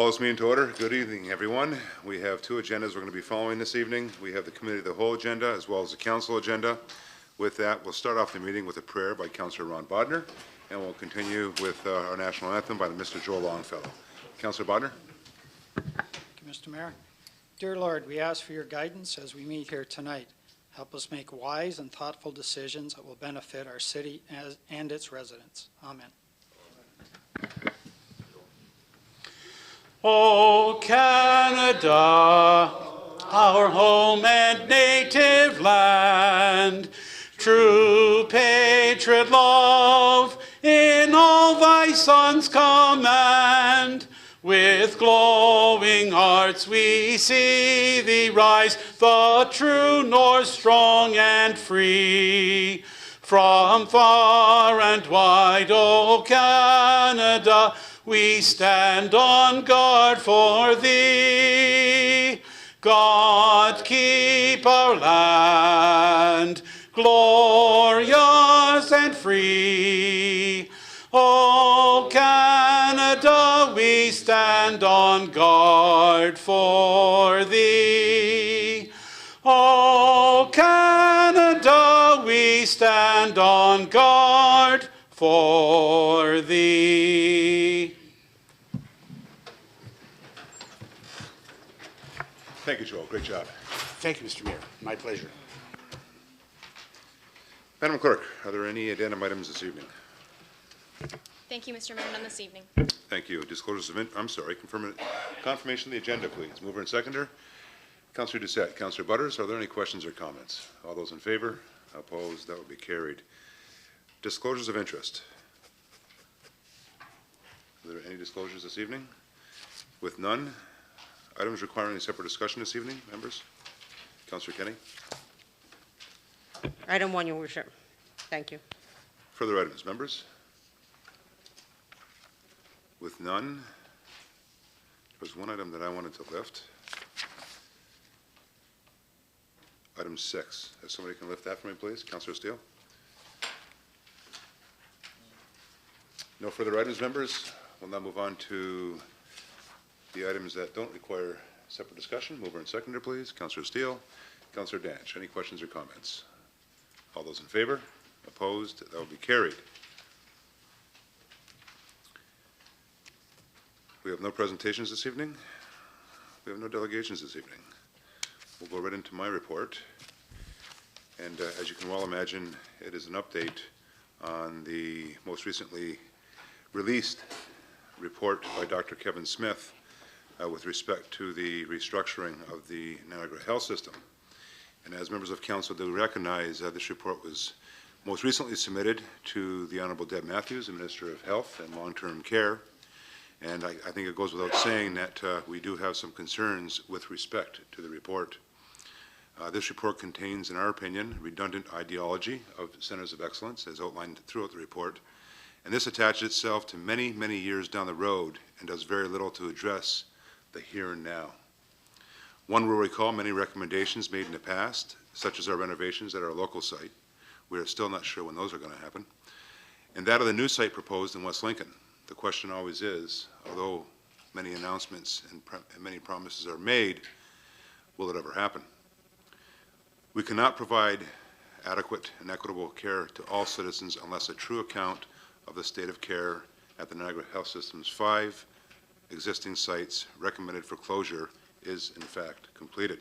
Call this meeting to order. Good evening, everyone. We have two agendas we're going to be following this evening. We have the Committee of the Whole agenda as well as the Council agenda. With that, we'll start off the meeting with a prayer by Councillor Ron Bodner, and we'll continue with our national anthem by Mr. Joe Longfellow. Councillor Bodner. Thank you, Mr. Mayor. Dear Lord, we ask for your guidance as we meet here tonight. Help us make wise and thoughtful decisions that will benefit our city and its residents. Amen. O Canada, our home and native land, true patriot love in all thy sons command. With glowing hearts we see thee rise, the true north, strong and free. From far and wide, O Canada, we stand on guard for thee. God keep our land glorious and free. O Canada, we stand on guard for thee. O Canada, we stand on guard for thee. Thank you, Joel. Great job. Thank you, Mr. Mayor. My pleasure. Madam Clerk, are there any addendum items this evening? Thank you, Mr. Mayor, none this evening. Thank you. Disclosures of, confirmation of the agenda, please. Mover and seconder. Councillor Doucette. Councillor Butters, are there any questions or comments? All those in favor? Opposed? That will be carried. Disclosures of interest. Are there any disclosures this evening? With none, items requiring a separate discussion this evening, members? Councillor Kenny. Item 1, Your Worship. Thank you. Further items, members? With none, there was one item that I wanted to lift. Item 6. If somebody can lift that for me, please. Councillor Steele. No further items, members. We'll now move on to the items that don't require separate discussion. Mover and seconder, please. Councillor Steele. Councillor Danch. Any questions or comments? All those in favor? Opposed? That will be carried. We have no presentations this evening. We have no delegations this evening. We'll go right into my report. And as you can well imagine, it is an update on the most recently released report by Dr. Kevin Smith with respect to the restructuring of the Niagara Health System. And as members of council do recognize, this report was most recently submitted to the Honourable Deb Matthews, the Minister of Health and Long-Term Care. And I think it goes without saying that we do have some concerns with respect to the report. This report contains, in our opinion, redundant ideology of centers of excellence as outlined throughout the report. And this attaches itself to many, many years down the road and does very little to address the here and now. One will recall many recommendations made in the past, such as our renovations at our local site. We are still not sure when those are going to happen. And that of the new site proposed in West Lincoln. The question always is, although many announcements and many promises are made, will it ever happen? We cannot provide adequate and equitable care to all citizens unless a true account of the state of care at the Niagara Health System's 5 existing sites recommended for closure is in fact completed.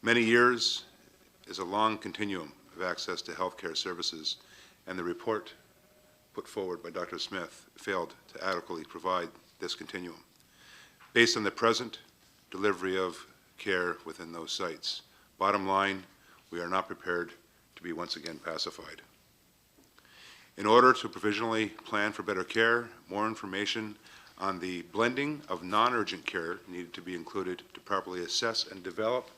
Many years is a long continuum of access to healthcare services, and the report put forward by Dr. Smith failed to adequately provide this continuum based on the present delivery of care within those sites. Bottom line, we are not prepared to be once again pacified. In order to provisionally plan for better care, more information on the blending of non-urgent care needed to be included to properly assess and develop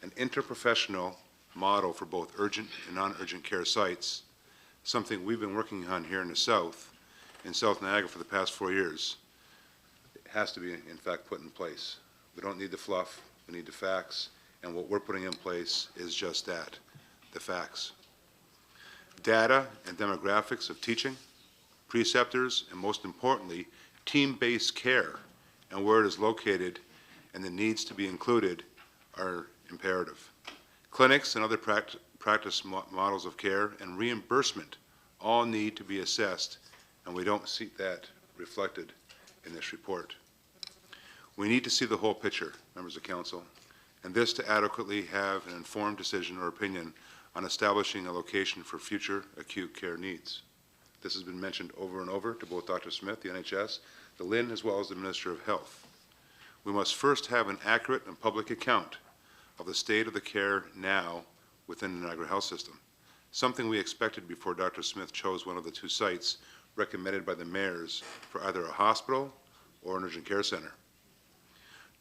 an interprofessional model for both urgent and non-urgent care sites, something we've been working on here in the South, in South Niagara for the past 4 years. It has to be, in fact, put in place. We don't need the fluff, we need the facts, and what we're putting in place is just that, the facts. Data and demographics of teaching, preceptors, and most importantly, team-based care and where it is located and the needs to be included are imperative. Clinics and other practice models of care and reimbursement all need to be assessed, and we don't see that reflected in this report. We need to see the whole picture, members of council, and this to adequately have an informed decision or opinion on establishing a location for future acute care needs. This has been mentioned over and over to both Dr. Smith, the NHS, the LHIN, as well as the Minister of Health. We must first have an accurate and public account of the state of the care now within the Niagara Health System, something we expected before Dr. Smith chose one of the two sites recommended by the mayors for either a hospital or an urgent care center.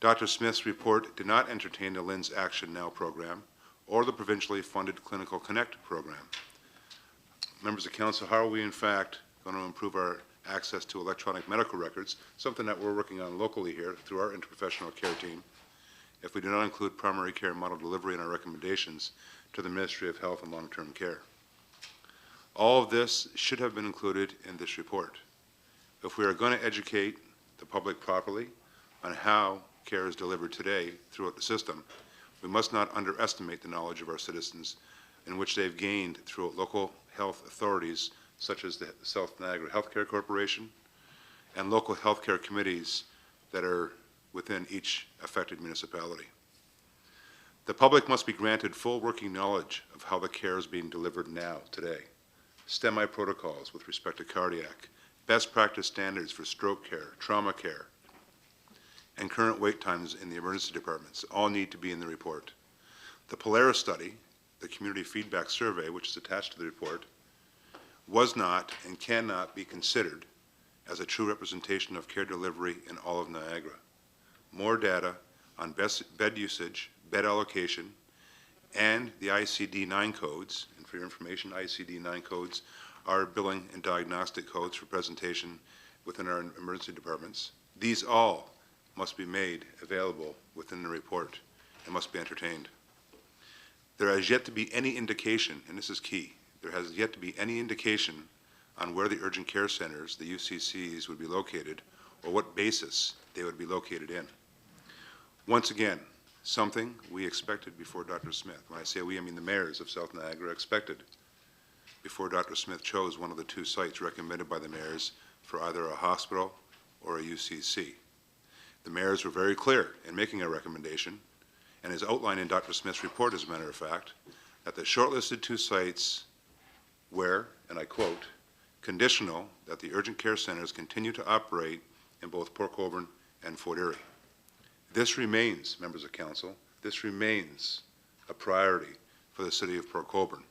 Dr. Smith's report did not entertain the LHIN's Action Now program or the provincially funded Clinical Connect program. Members of council, how are we in fact going to improve our access to electronic medical records, something that we're working on locally here through our interprofessional care team, if we do not include primary care model delivery in our recommendations to the Ministry of Health and Long-Term Care? All of this should have been included in this report. If we are going to educate the public properly on how care is delivered today throughout the system, we must not underestimate the knowledge of our citizens in which they've gained through local health authorities such as the South Niagara Healthcare Corporation and local healthcare committees that are within each affected municipality. The public must be granted full working knowledge of how the care is being delivered now, today. STEMI protocols with respect to cardiac, best practice standards for stroke care, trauma care, and current wait times in the emergency departments all need to be in the report. The Polaris study, the community feedback survey, which is attached to the report, was not and cannot be considered as a true representation of care delivery in all of Niagara. More data on bed usage, bed allocation, and the ICD-9 codes, and for your information, ICD-9 codes are billing and diagnostic codes for presentation within our emergency departments. These all must be made available within the report and must be entertained. There has yet to be any indication, and this is key, there has yet to be any indication on where the urgent care centers, the UCCs, would be located or what basis they would be located in. Once again, something we expected before Dr. Smith. When I say we, I mean the mayors of South Niagara expected before Dr. Smith chose one of the two sites recommended by the mayors for either a hospital or a UCC. The mayors were very clear in making a recommendation, and is outlined in Dr. Smith's report, as a matter of fact, that the shortlisted two sites were, and I quote, conditional that the urgent care centers continue to operate in both Port Colborne and Fort Erie. This remains, members of council, this remains a priority for the city of Port Colborne,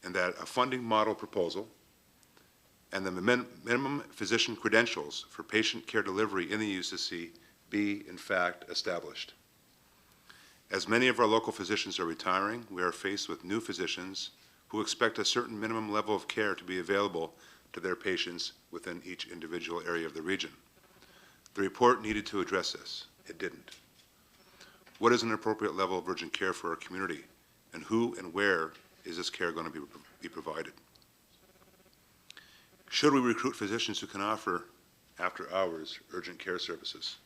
and that a funding model proposal and the minimum physician credentials for patient care delivery in the UCC be, in fact, established. As many of our local physicians are retiring, we are faced with new physicians who expect a certain minimum level of care to be available to their patients within each individual area of the region. The report needed to address this. It didn't. What is an appropriate level of urgent care for our community, and who and where is this care going to be provided? Should we recruit physicians who can offer after-hours urgent care services?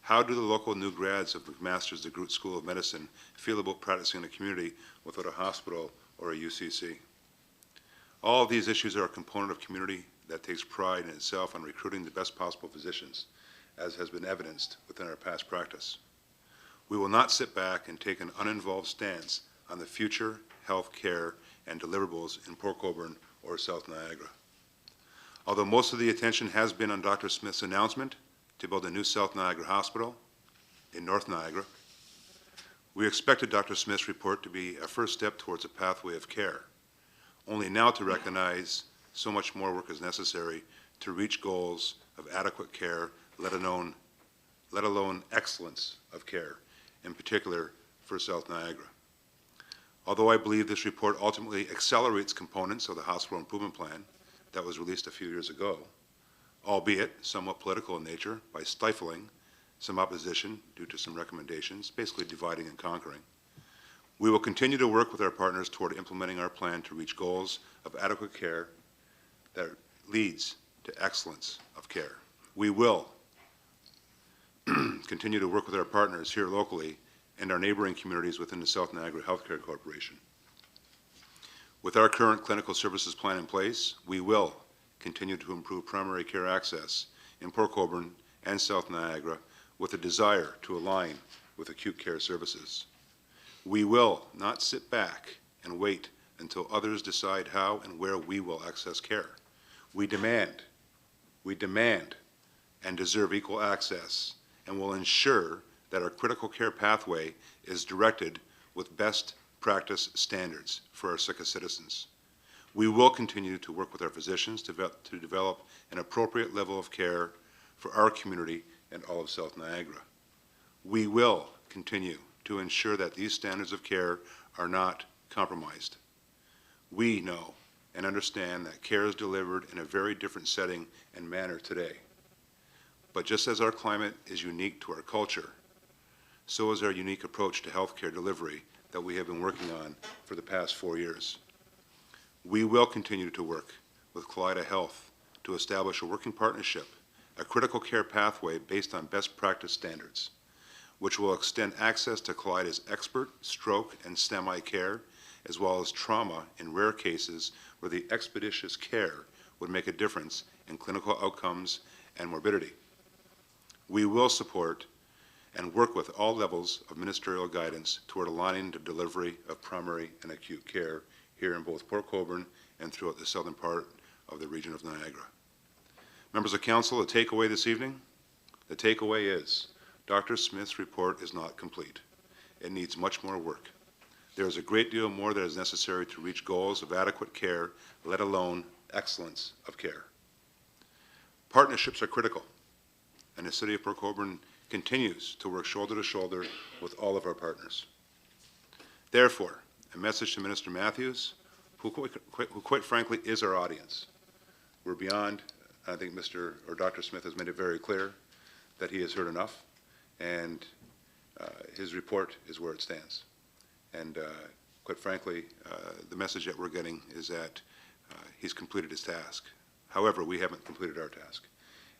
How do the local new grads of McMaster's DeGroote School of Medicine feel about practicing in a community without a hospital or a UCC? All of these issues are a component of community that takes pride in itself on recruiting the best possible physicians, as has been evidenced within our past practice. We will not sit back and take an uninvolved stance on the future health care and deliverables in Port Colborne or South Niagara. Although most of the attention has been on Dr. Smith's announcement to build a new South Niagara Hospital in North Niagara, we expected Dr. Smith's report to be a first step towards a pathway of care, only now to recognize so much more work is necessary to reach goals of adequate care, let alone excellence of care, in particular for South Niagara. Although I believe this report ultimately accelerates components of the hospital improvement plan that was released a few years ago, albeit somewhat political in nature, by stifling some opposition due to some recommendations, basically dividing and conquering, we will continue to work with our partners toward implementing our plan to reach goals of adequate care that leads to excellence of care. We will continue to work with our partners here locally and our neighboring communities within the South Niagara Healthcare Corporation. With our current clinical services plan in place, we will continue to improve primary care access in Port Colborne and South Niagara with a desire to align with acute care services. We will not sit back and wait until others decide how and where we will access care. We demand and deserve equal access, and will ensure that our critical care pathway is directed with best practice standards for our sickest citizens. We will continue to work with our physicians to develop an appropriate level of care for our community and all of South Niagara. We will continue to ensure that these standards of care are not compromised. We know and understand that care is delivered in a very different setting and manner today. But just as our climate is unique to our culture, so is our unique approach to healthcare delivery that we have been working on for the past 4 years. We will continue to work with Kaleida Health to establish a working partnership, a critical care pathway based on best practice standards, which will extend access to Kaleida's expert stroke and STEMI care, as well as trauma in rare cases where the expeditious care would make a difference in clinical outcomes and morbidity. We will support and work with all levels of ministerial guidance toward aligning the delivery of primary and acute care here in both Port Colborne and throughout the southern part of the region of Niagara. Members of Council, the takeaway this evening? The takeaway is Dr. Smith's report is not complete. It needs much more work. There is a great deal more that is necessary to reach goals of adequate care, let alone excellence of care. Partnerships are critical, and the City of Port Colborne continues to work shoulder to shoulder with all of our partners. Therefore, a message to Minister Matthews, who quite frankly is our audience. We're beyond, I think Dr. Smith has made it very clear that he has heard enough, and his report is where it stands. And quite frankly, the message that we're getting is that he's completed his task. However, we haven't completed our task.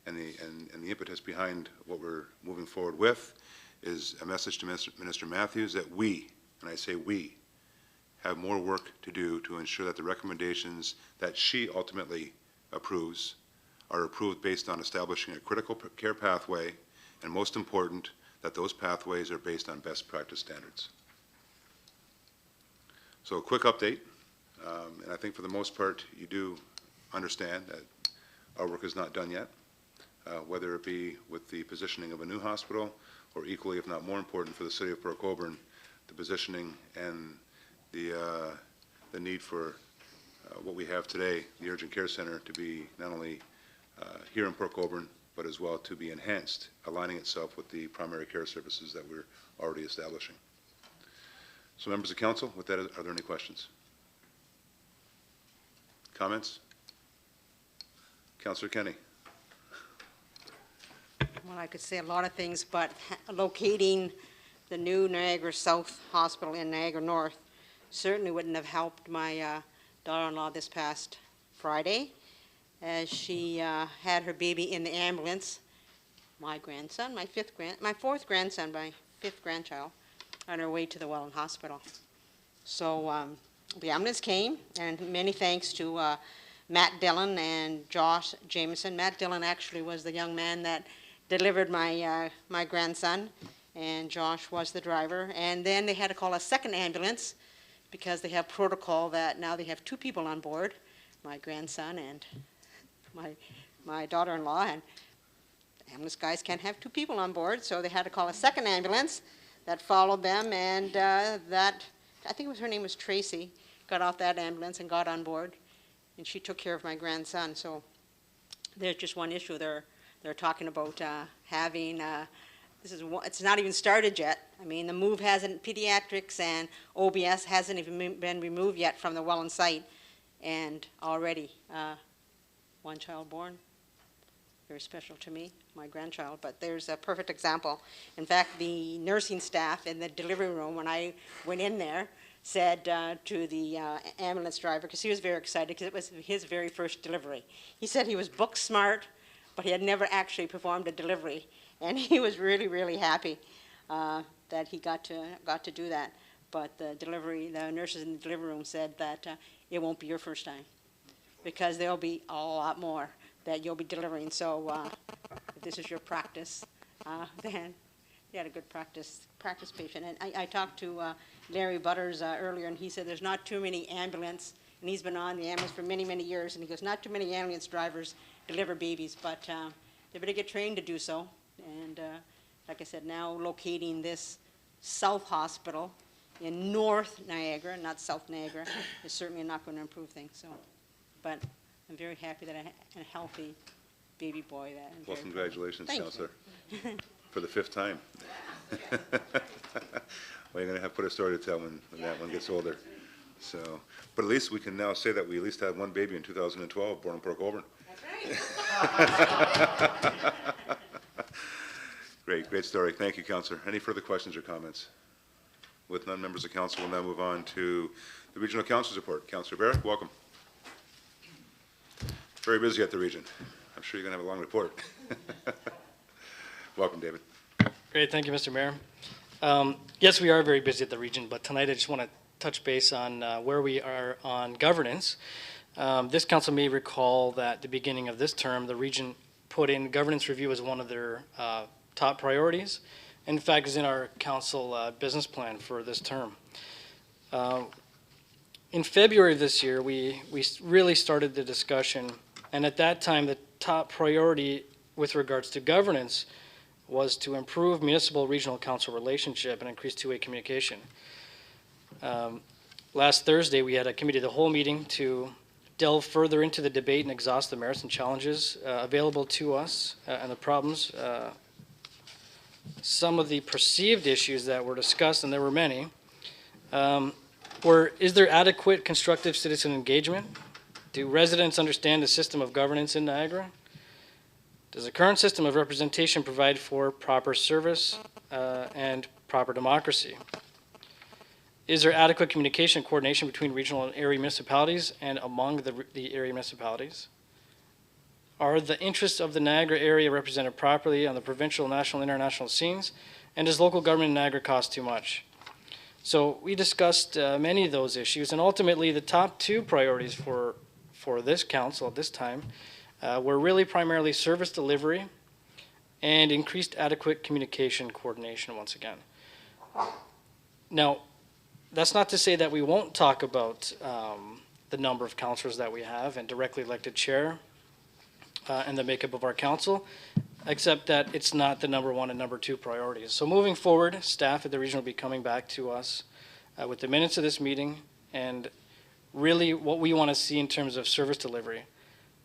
And the impetus behind what we're moving forward with is a message to Minister Matthews that we, and I say we, have more work to do to ensure that the recommendations that she ultimately approves are approved based on establishing a critical care pathway, and most important, that those pathways are based on best practice standards. So a quick update, and I think for the most part you do understand that our work is not done yet, whether it be with the positioning of a new hospital or equally, if not more important for the City of Port Colborne, the positioning and the need for what we have today, the Urgent Care Center, to be not only here in Port Colborne, but as well to be enhanced, aligning itself with the primary care services that we're already establishing. So members of council, with that, are there any questions? Comments? Councillor Kenny. Well, I could say a lot of things, but locating the new Niagara South Hospital in Niagara North certainly wouldn't have helped my daughter-in-law this past Friday, as she had her baby in the ambulance. My grandson, my fourth grandson, my fifth grandchild, on her way to the Welland Hospital. So the ambulance came, and many thanks to Matt Dillon and Josh Jameson. Matt Dillon actually was the young man that delivered my my grandson, and Josh was the driver. And then they had to call a second ambulance because they have protocol that now they have two people on board, my grandson and my daughter-in-law, and ambulance guys can't have two people on board, so they had to call a second ambulance that followed them, and that, I think her name was Tracy, got off that ambulance and got on board, and she took care of my grandson. So there's just one issue. They're talking about having, it's not even started yet. I mean, the move hasn't, pediatrics and OBS hasn't even been removed yet from the Welland site, and already one child born. Very special to me, my grandchild, but there's a perfect example. In fact, the nursing staff in the delivery room, when I went in there, said to the ambulance driver, because he was very excited because it was his very first delivery. He said he was book smart, but he had never actually performed a delivery. and he was really, really happy that he got to do that. But the nurses in the delivery room said that it won't be your first time, because there'll be a lot more that you'll be delivering. So if this is your practice, then you had a good practice patient. And I talked to Larry Butters earlier, and he said there's not too many ambulance, and he's been on the ambulance for many, many years, and he goes, not too many ambulance drivers deliver babies, but they better get trained to do so. And like I said, now locating this South Hospital in North Niagara, not South Niagara, is certainly not going to improve things. So, but I'm very happy that I had a healthy baby boy. Well, congratulations, Thank you. Councillor, for the 5th time. Well, you're going to have to put a story to tell when that one gets older. So, but at least we can now say that we at least had one baby in 2012 born in Port Colborne. That's right. Great story. Thank you, Councillor. Any further questions or comments? With none, members of council will now move on to the Regional Council's report. Councillor Barrett, welcome. Very busy at the region. I'm sure you're going to have a long report. Welcome, David. Great, thank you, Mr. Mayor. Yes, we are very busy at the region, but tonight I just want to touch base on where we are on governance. This council may recall that at the beginning of this term, the region put in governance review as one of their top priorities. In fact, is in our council business plan for this term. In February of this year, we really started the discussion, and at that time, the top priority with regards to governance was to improve municipal regional council relationship and increase two-way communication. Last Thursday, we had a committee of the whole meeting to delve further into the debate and exhaust the merits and challenges available to us and the problems. Some of the perceived issues that were discussed, and there were many, were: is there adequate constructive citizen engagement? Do residents understand the system of governance in Niagara? Does the current system of representation provide for proper service and proper democracy? Is there adequate communication and coordination between regional and area municipalities and among the area municipalities? Are the interests of the Niagara area represented properly on the provincial, national, and international scenes? And does local government in Niagara cost too much? So we discussed many of those issues, and ultimately the top two priorities for this council at this time were really primarily service delivery and increased adequate communication coordination once again. Now, that's not to say that we won't talk about the number of councillors that we have and directly elected chair and the makeup of our council, except that it's not the number one and number two priorities. So moving forward, staff at the region will be coming back to us with the minutes of this meeting and really what we want to see in terms of service delivery.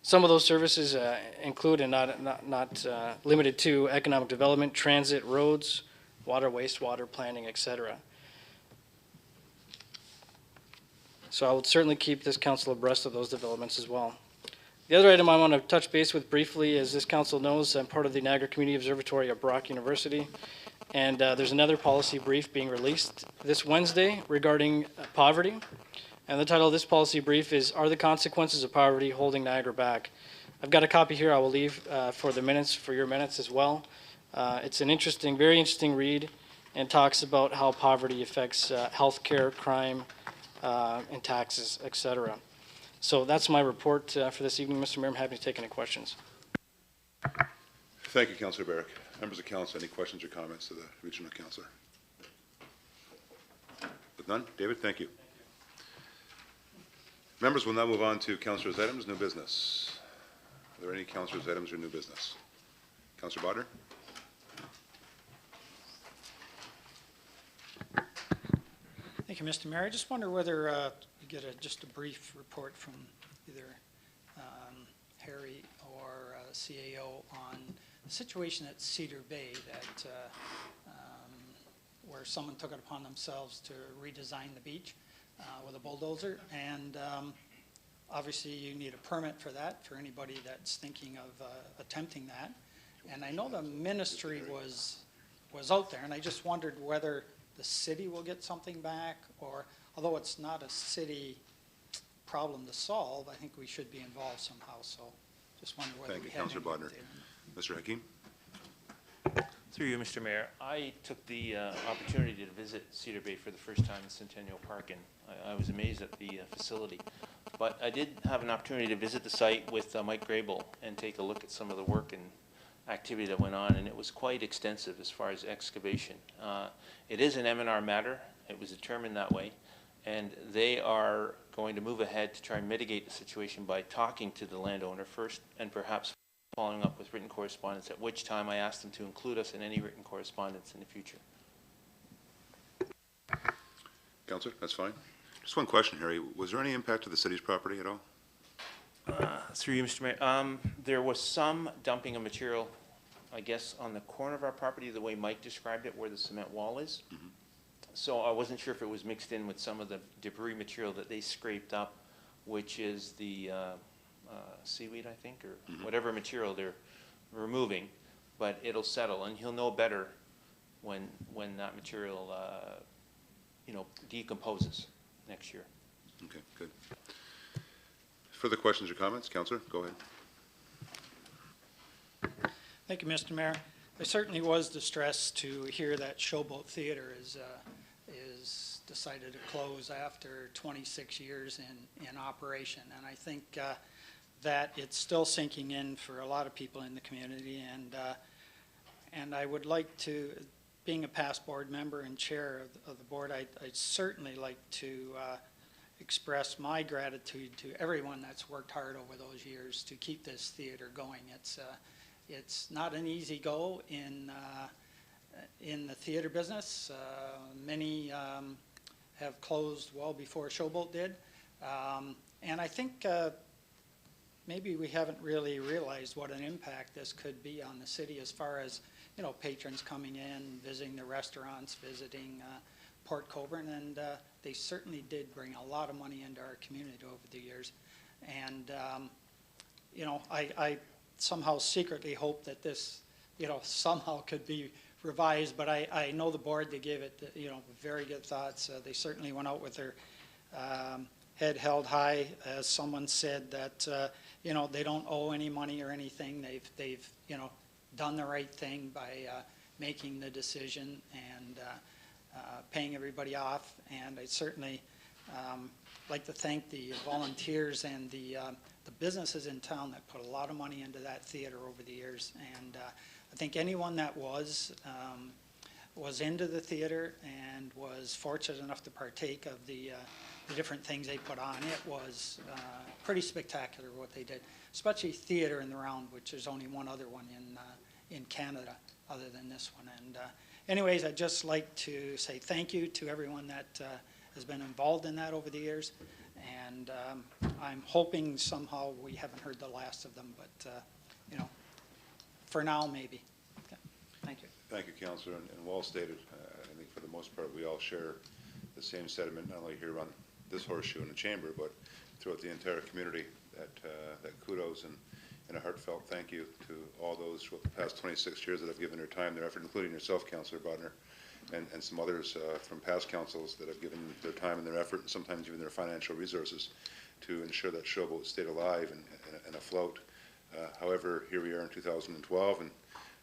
Some of those services include, and not limited to, economic development, transit, roads, water, wastewater, planning, etc. So I will certainly keep this council abreast of those developments as well. The other item I want to touch base with briefly, as this council knows, I'm part of the Niagara Community Observatory at Brock University, and there's another policy brief being released this Wednesday regarding poverty. And the title of this policy brief is, "Are the Consequences of Poverty Holding Niagara Back?" I've got a copy here I will leave for the minutes, for your minutes as well. It's an interesting, very interesting read, and talks about how poverty affects healthcare, crime, and taxes, etc. So that's my report for this evening, Mr. Mayor. I'm happy to take any questions. Thank you, Councillor Barrick. Members of council, any questions or comments to the regional councillor? With none, David, thank you. Members will now move on to councillors' items, new business. Are there any councillors' items or new business? Councillor Bodner? Thank you, Mr. Mayor. I just wonder whether you get just a brief report from either Harry or CAO on the situation at Cedar Bay that where someone took it upon themselves to redesign the beach with a bulldozer, and obviously you need a permit for that for anybody that's thinking of attempting that. And I know the ministry was out there, and I just wondered whether the city will get something back, or although it's not a city problem to solve, I think we should be involved somehow. So just wonder whether Thank you, we have Councillor any Bodner. update on that. Mr. Hakeem? Through you, Mr. Mayor, I took the opportunity to visit Cedar Bay for the first time in Centennial Park, and I was amazed at the facility. But I did have an opportunity to visit the site with Mike Grable and take a look at some of the work and activity that went on, and it was quite extensive as far as excavation. It is an M&R matter. It was determined that way, and they are going to move ahead to try and mitigate the situation by talking to the landowner first and perhaps following up with written correspondence, at which time I asked them to include us in any written correspondence in the future. Counselor, that's fine. Just one question, Harry. Was there any impact to the city's property at all? Through you, Mr. Mayor, there was some dumping of material, I guess, on the corner of our property, the way Mike described it, where the cement wall is. Mm-hmm. So I wasn't sure if it was mixed in with some of the debris material that they scraped up, which is the seaweed, I think, or whatever material they're removing, but it'll settle, and he'll know better when that material, decomposes next year. Okay, good. Further questions or comments? Counselor, go ahead. Thank you, Mr. Mayor. I certainly was distressed to hear that Showboat Theatre is decided to close after 26 years in operation, and I think that it's still sinking in for a lot of people in the community, and I would like to, being a past board member and chair of the board, I'd certainly like to express my gratitude to everyone that's worked hard over those years to keep this theater going. It's not an easy go in the theater business. Many have closed well before Showboat did, and I think maybe we haven't really realized what an impact this could be on the city as far as, patrons coming in, visiting the restaurants, visiting Port Colborne, and they certainly did bring a lot of money into our community over the years. And, I somehow secretly hope that this, somehow could be revised, but I know the board, they gave it, very good thoughts. They certainly went out with their head held high, as someone said, that, they don't owe any money or anything. They've done the right thing by making the decision and paying everybody off. And I certainly like to thank the volunteers and the businesses in town that put a lot of money into that theater over the years. And I think anyone that was into the theater and was fortunate enough to partake of the different things they put on, it was pretty spectacular what they did, especially theater in the round, which there's only one other one in Canada other than this one. And anyways, I'd just like to say thank you to everyone that has been involved in that over the years, and I'm hoping somehow we haven't heard the last of them, but for now maybe. Okay. Thank you. Thank you, Counselor, and well stated. I think for the most part we all share the same sentiment, not only here on this horseshoe in the chamber, but throughout the entire community, that kudos and a heartfelt thank you to all those throughout the past 26 years that have given their time, their effort, including yourself, Councillor Bodner, and some others from past councils that have given their time and their effort, and sometimes even their financial resources, to ensure that Showboat stayed alive and afloat. However, here we are in 2012,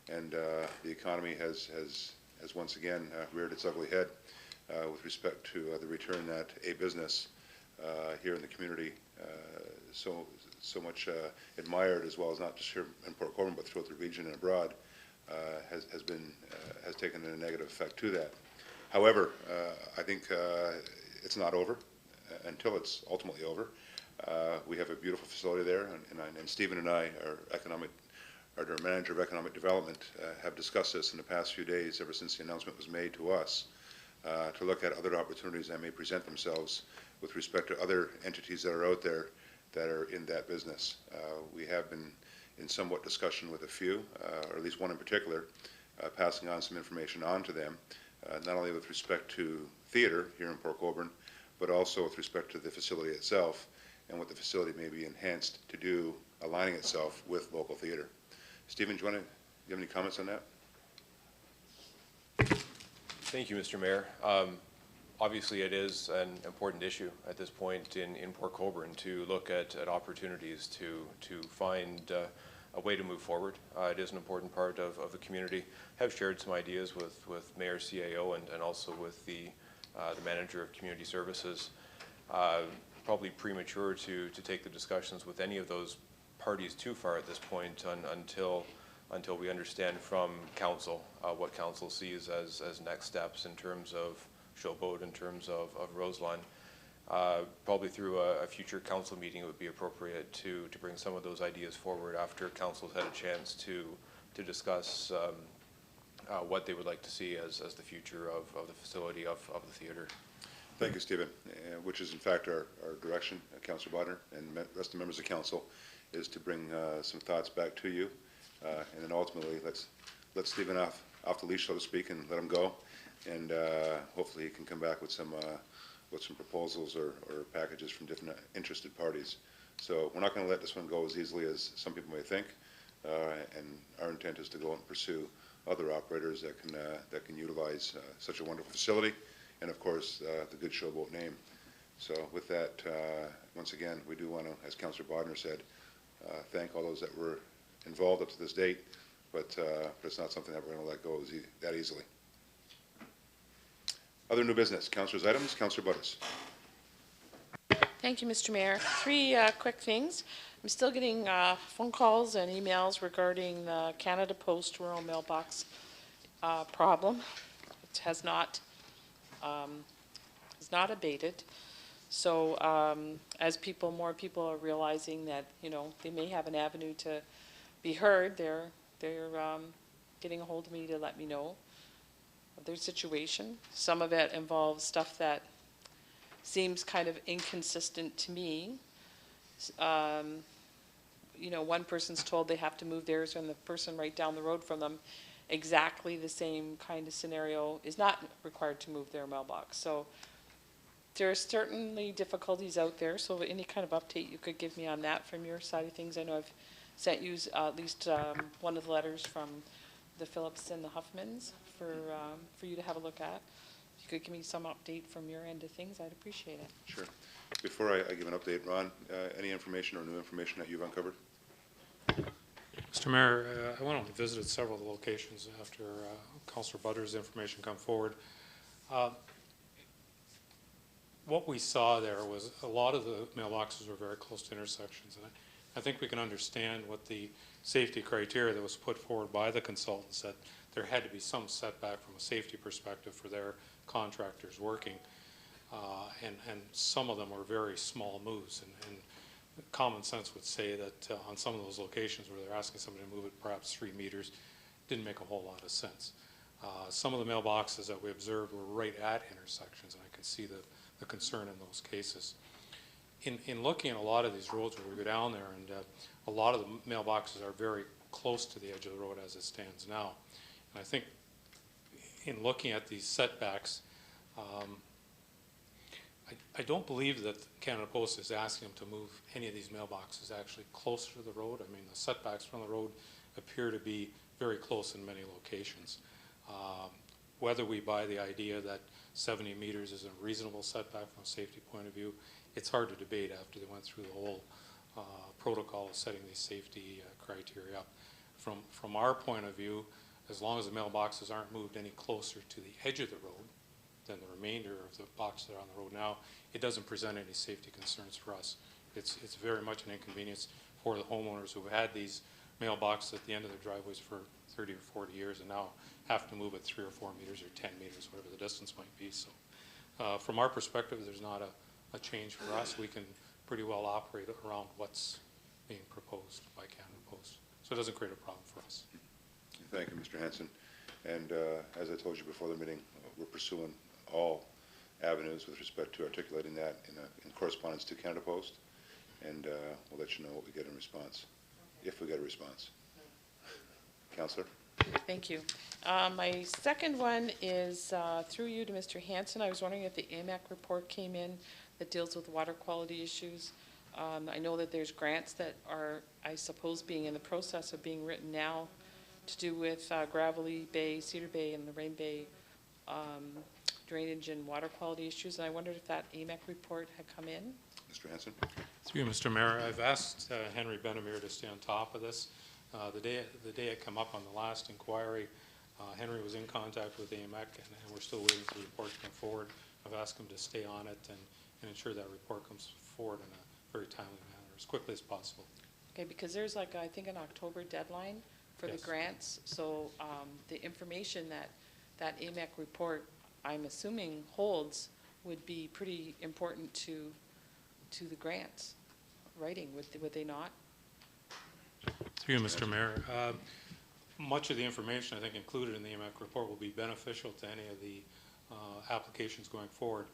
and the economy has once again reared its ugly head with respect to the return that a business here in the community so much admired, as well as not just here in Port Colborne, but throughout the region and abroad, has taken a negative effect to that. However, I think it's not over until it's ultimately over. We have a beautiful facility there, and Stephen and I, our manager of economic development, have discussed this in the past few days, ever since the announcement was made to us, to look at other opportunities that may present themselves with respect to other entities that are out there that are in that business. We have been in somewhat discussion with a few, or at least one in particular, passing on some information on to them, not only with respect to theater here in Port Colborne, but also with respect to the facility itself and what the facility may be enhanced to do, aligning itself with local theater. Stephen, do you have any comments on that? Thank you, Mr. Mayor. Obviously, it is an important issue at this point in Port Colborne to look at opportunities to find way to move forward. It is an important part of the community. Have shared some ideas with Mayor CAO and also with the manager of community services. Probably premature to take the discussions with any of those parties too far at this point until we understand from council what council sees as next steps in terms of Showboat, in terms of Roseland. Probably through a future council meeting it would be appropriate to bring some of those ideas forward after council's had a chance to discuss what they would like to see as the future of the facility of the theatre. Thank you, Stephen, which is in fact our direction, Councillor Bodner and the rest of the members of council, is to bring some thoughts back to you, and then ultimately let Stephen off the leash, so to speak, and let him go, and hopefully he can come back with some proposals or packages from different interested parties. So we're not going to let this one go as easily as some people may think, and our intent is to go and pursue other operators that can utilize such a wonderful facility, and of course the good Showboat name. So with that, once again, we do want to, as Councillor Bodner said, thank all those that were involved up to this date, but it's not something that we're going to let go that easily. Other new business, Councillor's items, Councillor Butters. Thank you, Mr. Mayor. Three quick things. I'm still getting phone calls and emails regarding the Canada Post rural mailbox problem. It has not abated. So as more people are realizing that, you know, they may have an avenue to be heard, they're getting a hold of me to let me know of their situation. Some of it involves stuff that seems kind of inconsistent to me. You know, one person's told they have to move theirs, and the person right down the road from them, exactly the same kind of scenario, is not required to move their mailbox. So there are certainly difficulties out there, so any kind of update you could give me on that from your side of things. I know I've sent you at least one of the letters from the Phillips and the Huffmans for you to have a look at. If you could give me some update from your end of things, I'd appreciate it. Sure. Before I give an update, Ron, any information or new information that you've uncovered? Mr. Mayor, I went out and visited several of the locations after Councillor Butter's information come forward. What we saw there was a lot of the mailboxes were very close to intersections, and I think we can understand what the safety criteria that was put forward by the consultants, that there had to be some setback from a safety perspective for their contractors working, and some of them were very small moves, and common sense would say that on some of those locations where they're asking somebody to move it perhaps 3 meters, didn't make a whole lot of sense. Some of the mailboxes that we observed were right at intersections, and I could see the concern in those cases. In looking at a lot of these roads where we go down there, and a lot of the mailboxes are very close to the edge of the road as it stands now. And I think in looking at these setbacks, I don't believe that Canada Post is asking them to move any of these mailboxes actually closer to the road. I mean, the setbacks from the road appear to be very close in many locations. Whether we buy the idea that 70 meters is a reasonable setback from a safety point of view, it's hard to debate after they went through the whole protocol of setting these safety criteria up. From our point of view, as long as the mailboxes aren't moved any closer to the edge of the road than the remainder of the boxes that are on the road now, it doesn't present any safety concerns for us. It's very much an inconvenience for the homeowners who've had these mailboxes at the end of their driveways for 30 or 40 years and now have to move it 3 or 4 meters or 10 meters, whatever the distance might be. So from our perspective, there's not a change for us. We can pretty well operate around what's being proposed by Canada Post. So it doesn't create a problem for us. Thank you, Mr. Hanson. And as I told you before the meeting, we're pursuing all avenues with respect to articulating that in correspondence to Canada Post, and we'll let you know what we get in response, if we get a response. Councillor? Thank you. My second one is through you to Mr. Hanson. I was wondering if the AMAC report came in that deals with water quality issues. I know that there's grants that are, I suppose, being in the process of being written now to do with Gravelly Bay, Cedar Bay, and Lorraine Bay drainage and water quality issues. And I wondered if that AMAC report had come in. Mr. Hanson? Through you, Mr. Mayor, I've asked Henry Benamir to stay on top of this. The day it came up on the last inquiry, Henry was in contact with AMEC, and we're still waiting for the report to come forward. I've asked him to stay on it and ensure that report comes forward in a very timely manner, as quickly as possible. Okay, because there's like, I think, an October deadline for the Yes. grants, so the information that AMEC report, I'm assuming, holds would be pretty important to the grants writing, would they not? Through you, Mr. Mayor. Much of the information, I think, included in the AMEC report will be beneficial to any of the applications going forward.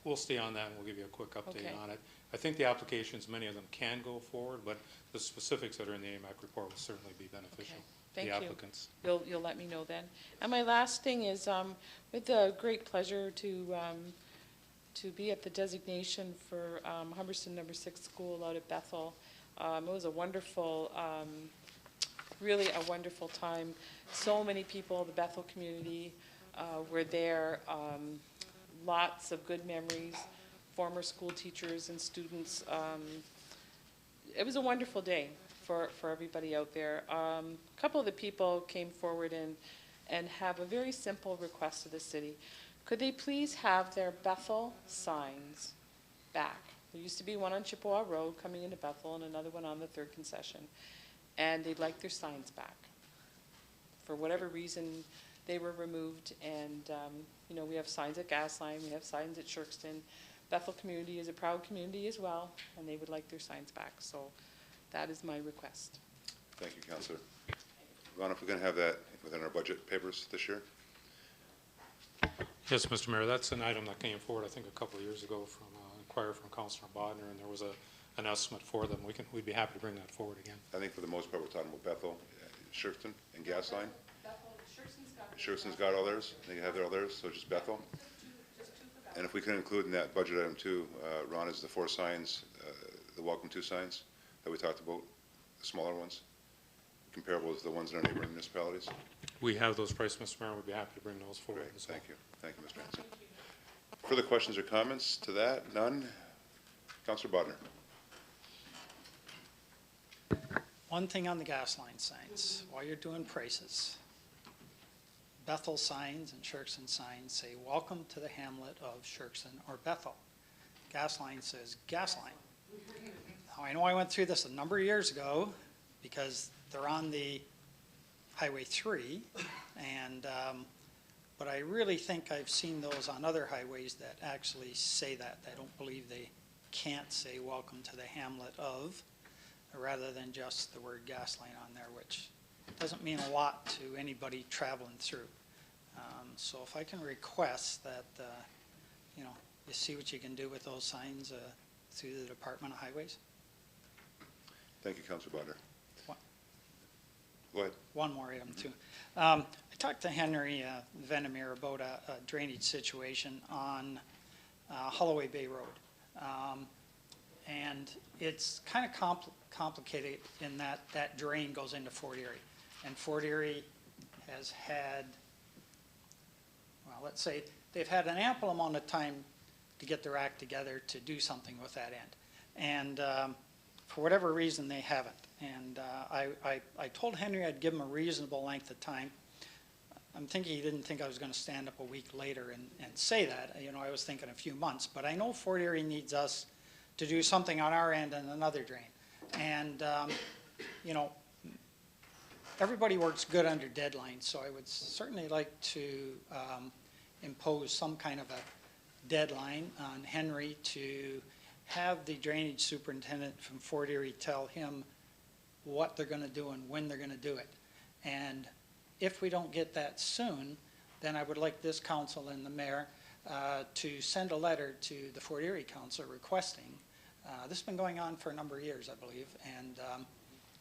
We'll stay on that and we'll give you a quick update Okay. on it. I think the applications, many of them can go forward, but the specifics that are in the AMEC report will certainly be beneficial Okay. to Thank the you. applicants. You'll let me know then. And my last thing is, with the great pleasure to be at the designation for Humberston No. 6 School out at Bethel. It was a wonderful, really a wonderful time. So many people, the Bethel community were there. Lots of good memories, former school teachers and students. It was a wonderful day for everybody out there. A couple of the people came forward and have a very simple request to the city. Could they please have their Bethel signs back? There used to be one on Chippewa Road coming into Bethel and another one on the third concession. And they'd like their signs back. For whatever reason, they were removed, and you know, we have signs at Gasline, we have signs at Shirkston. Bethel community is a proud community as well, and they would like their signs back. So that is my request. Thank you, Councillor. Ron, if we're going to have that within our budget papers this year? Yes, Mr. Mayor, that's an item that came forward, I think, a couple of years ago from an inquiry from Councillor Bodner, and there was an estimate for them. We'd be happy to bring that forward again. I think for the most part, we're talking about Bethel, Shirkston, and Gasline. Shirkston's got all theirs, they have all theirs, so just Bethel. And if we can include in that budget item too, Ron, is the 4 signs, the welcome to signs that we talked about, the smaller ones, comparable to the ones in our neighboring municipalities. We have those priced, Mr. Mayor, and we'd be happy to bring those forward Great, as well. thank you. Thank you, Mr. Hanson. Further questions or comments to that? None? Councillor Bodner. One thing on the gas line signs, while you're doing prices, Bethel signs and Shirkston signs say, welcome to the hamlet of Shirkston or Bethel. Gas line says, gas line. Now, I know I went through this a number of years ago because they're on the Highway 3, and but I really think I've seen those on other highways that actually say that. I don't believe they can't say welcome to the hamlet of, rather than just the word gas line on there, which doesn't mean a lot to anybody traveling through. So if I can request that, you know, you see what you can do with those signs through the Department of Highways. Thank you, Councillor Bodner. What? Go ahead. One more item too. I talked to Henry Venemir about a drainage situation on Holloway Bay Road. And it's kind of complicated in that drain goes into Fort Erie. And Fort Erie has had, well, let's say they've had an ample amount of time to get their act together to do something with that end. And for whatever reason, they haven't. And I told Henry I'd give him a reasonable length of time. I'm thinking he didn't think I was going to stand up a week later and say that. You know, I was thinking a few months. But I know Fort Erie needs us to do something on our end and another drain. And, you know, everybody works good under deadlines, so I would certainly like to impose some kind of a deadline on Henry to have the drainage superintendent from Fort Erie tell him what they're going to do and when they're going to do it. And if we don't get that soon, then I would like this council and the mayor to send a letter to the Fort Erie Council requesting. This has been going on for a number of years, I believe, and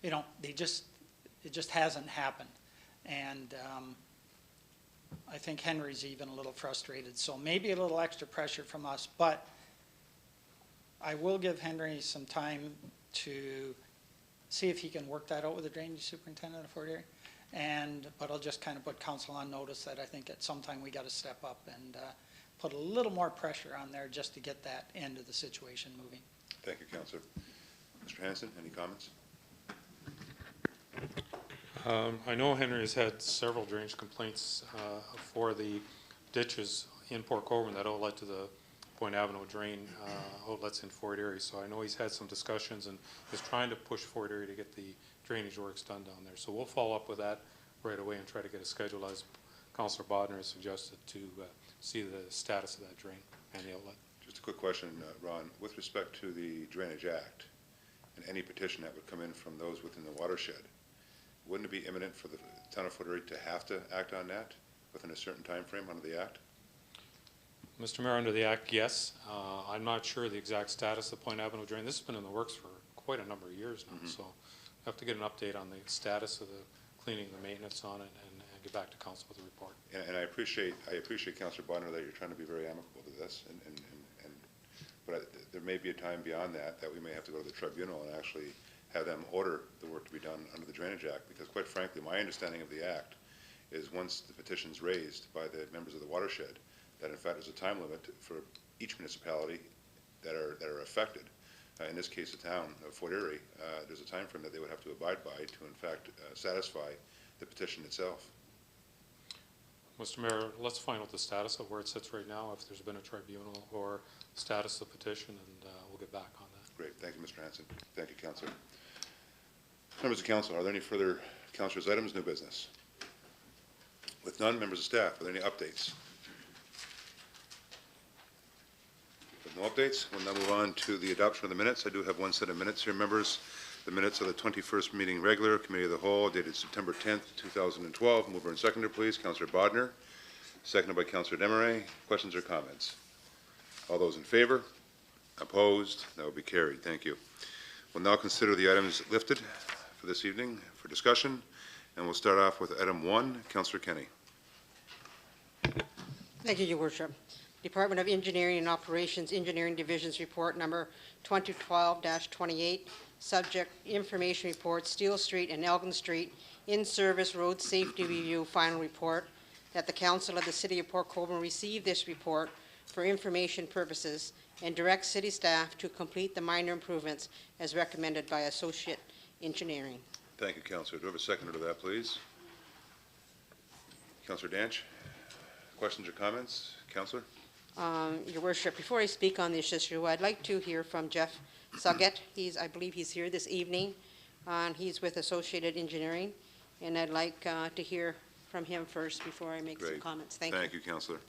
you know, it just hasn't happened. And I think Henry's even a little frustrated, so maybe a little extra pressure from us, but I will give Henry some time to see if he can work that out with the drainage superintendent of Fort Erie. But I'll just kind of put council on notice that I think at some time we got to step up and put a little more pressure on there just to get that end of the situation moving. Thank you, Councillor. Mr. Hanson, any comments? I know Henry has had several drainage complaints for the ditches in Port Colborne that outlet to the Point Avenue drain outlets in Fort Erie. So I know he's had some discussions and is trying to push Fort Erie to get the drainage works done down there. So we'll follow up with that right away and try to get a schedule, as Councillor Bodner has suggested, to see the status of that drain and the outlet. Just a quick question, Ron. With respect to the Drainage Act and any petition that would come in from those within the watershed, wouldn't it be imminent for the town of Fort Erie to have to act on that within a certain time frame under the Act? Mr. Mayor, under the Act, yes. I'm not sure the exact status of the Point Avenue drain. This has been in the works for quite a number of years now, so I have to get an update on the status of the cleaning, the maintenance on it, and get back to council with a report. And I appreciate Councillor Bonner that you're trying to be very amicable to this, but there may be a time beyond that we may have to go to the tribunal and actually have them order the work to be done under the Drainage Act, because quite frankly, my understanding of the Act is once the petition's raised by the members of the watershed, that in fact there's a time limit for each municipality that are affected. In this case, the town of Fort Erie, there's a time frame that they would have to abide by to in fact satisfy the petition itself. Mr. Mayor, let's find out the status of where it sits right now, if there's been a tribunal or status of the petition, and we'll get back on that. Great. Thank you, Mr. Hanson. Thank you, Councillor. Members of Council, are there any further Councillors' items, new business? With none, members of staff, are there any updates? With no updates, we'll now move on to the adoption of the minutes. I do have one set of minutes here, members. The minutes of the 21st meeting regular, Committee of the Whole, dated September 10th, 2012. Mover and seconder, please. Councillor Bodner, seconded by Councillor Desmarais. Questions or comments? All those in favor? Opposed? That will be carried. Thank you. We'll now consider the items lifted for this evening for discussion, and we'll start off with item 1. Councillor Kenny. Thank you, Your Worship. Department of Engineering and Operations Engineering Division's report number 2012-28, subject information report, Steele Street and Elgin Street in-service road safety review final report, that the Council of the City of Port Colborne receive this report for information purposes and direct city staff to complete the minor improvements as recommended by Associate Engineering. Thank you, Councillor. Do I have a seconder to that, please? Councillor Danch, questions or comments? Councillor? Your Worship, before I speak on this issue, I'd like to hear from Jeff Suggett. I believe he's here this evening, and he's with Associated Engineering, and I'd like to hear from him first before I make some comments. Thank you. Thank you, Councillor.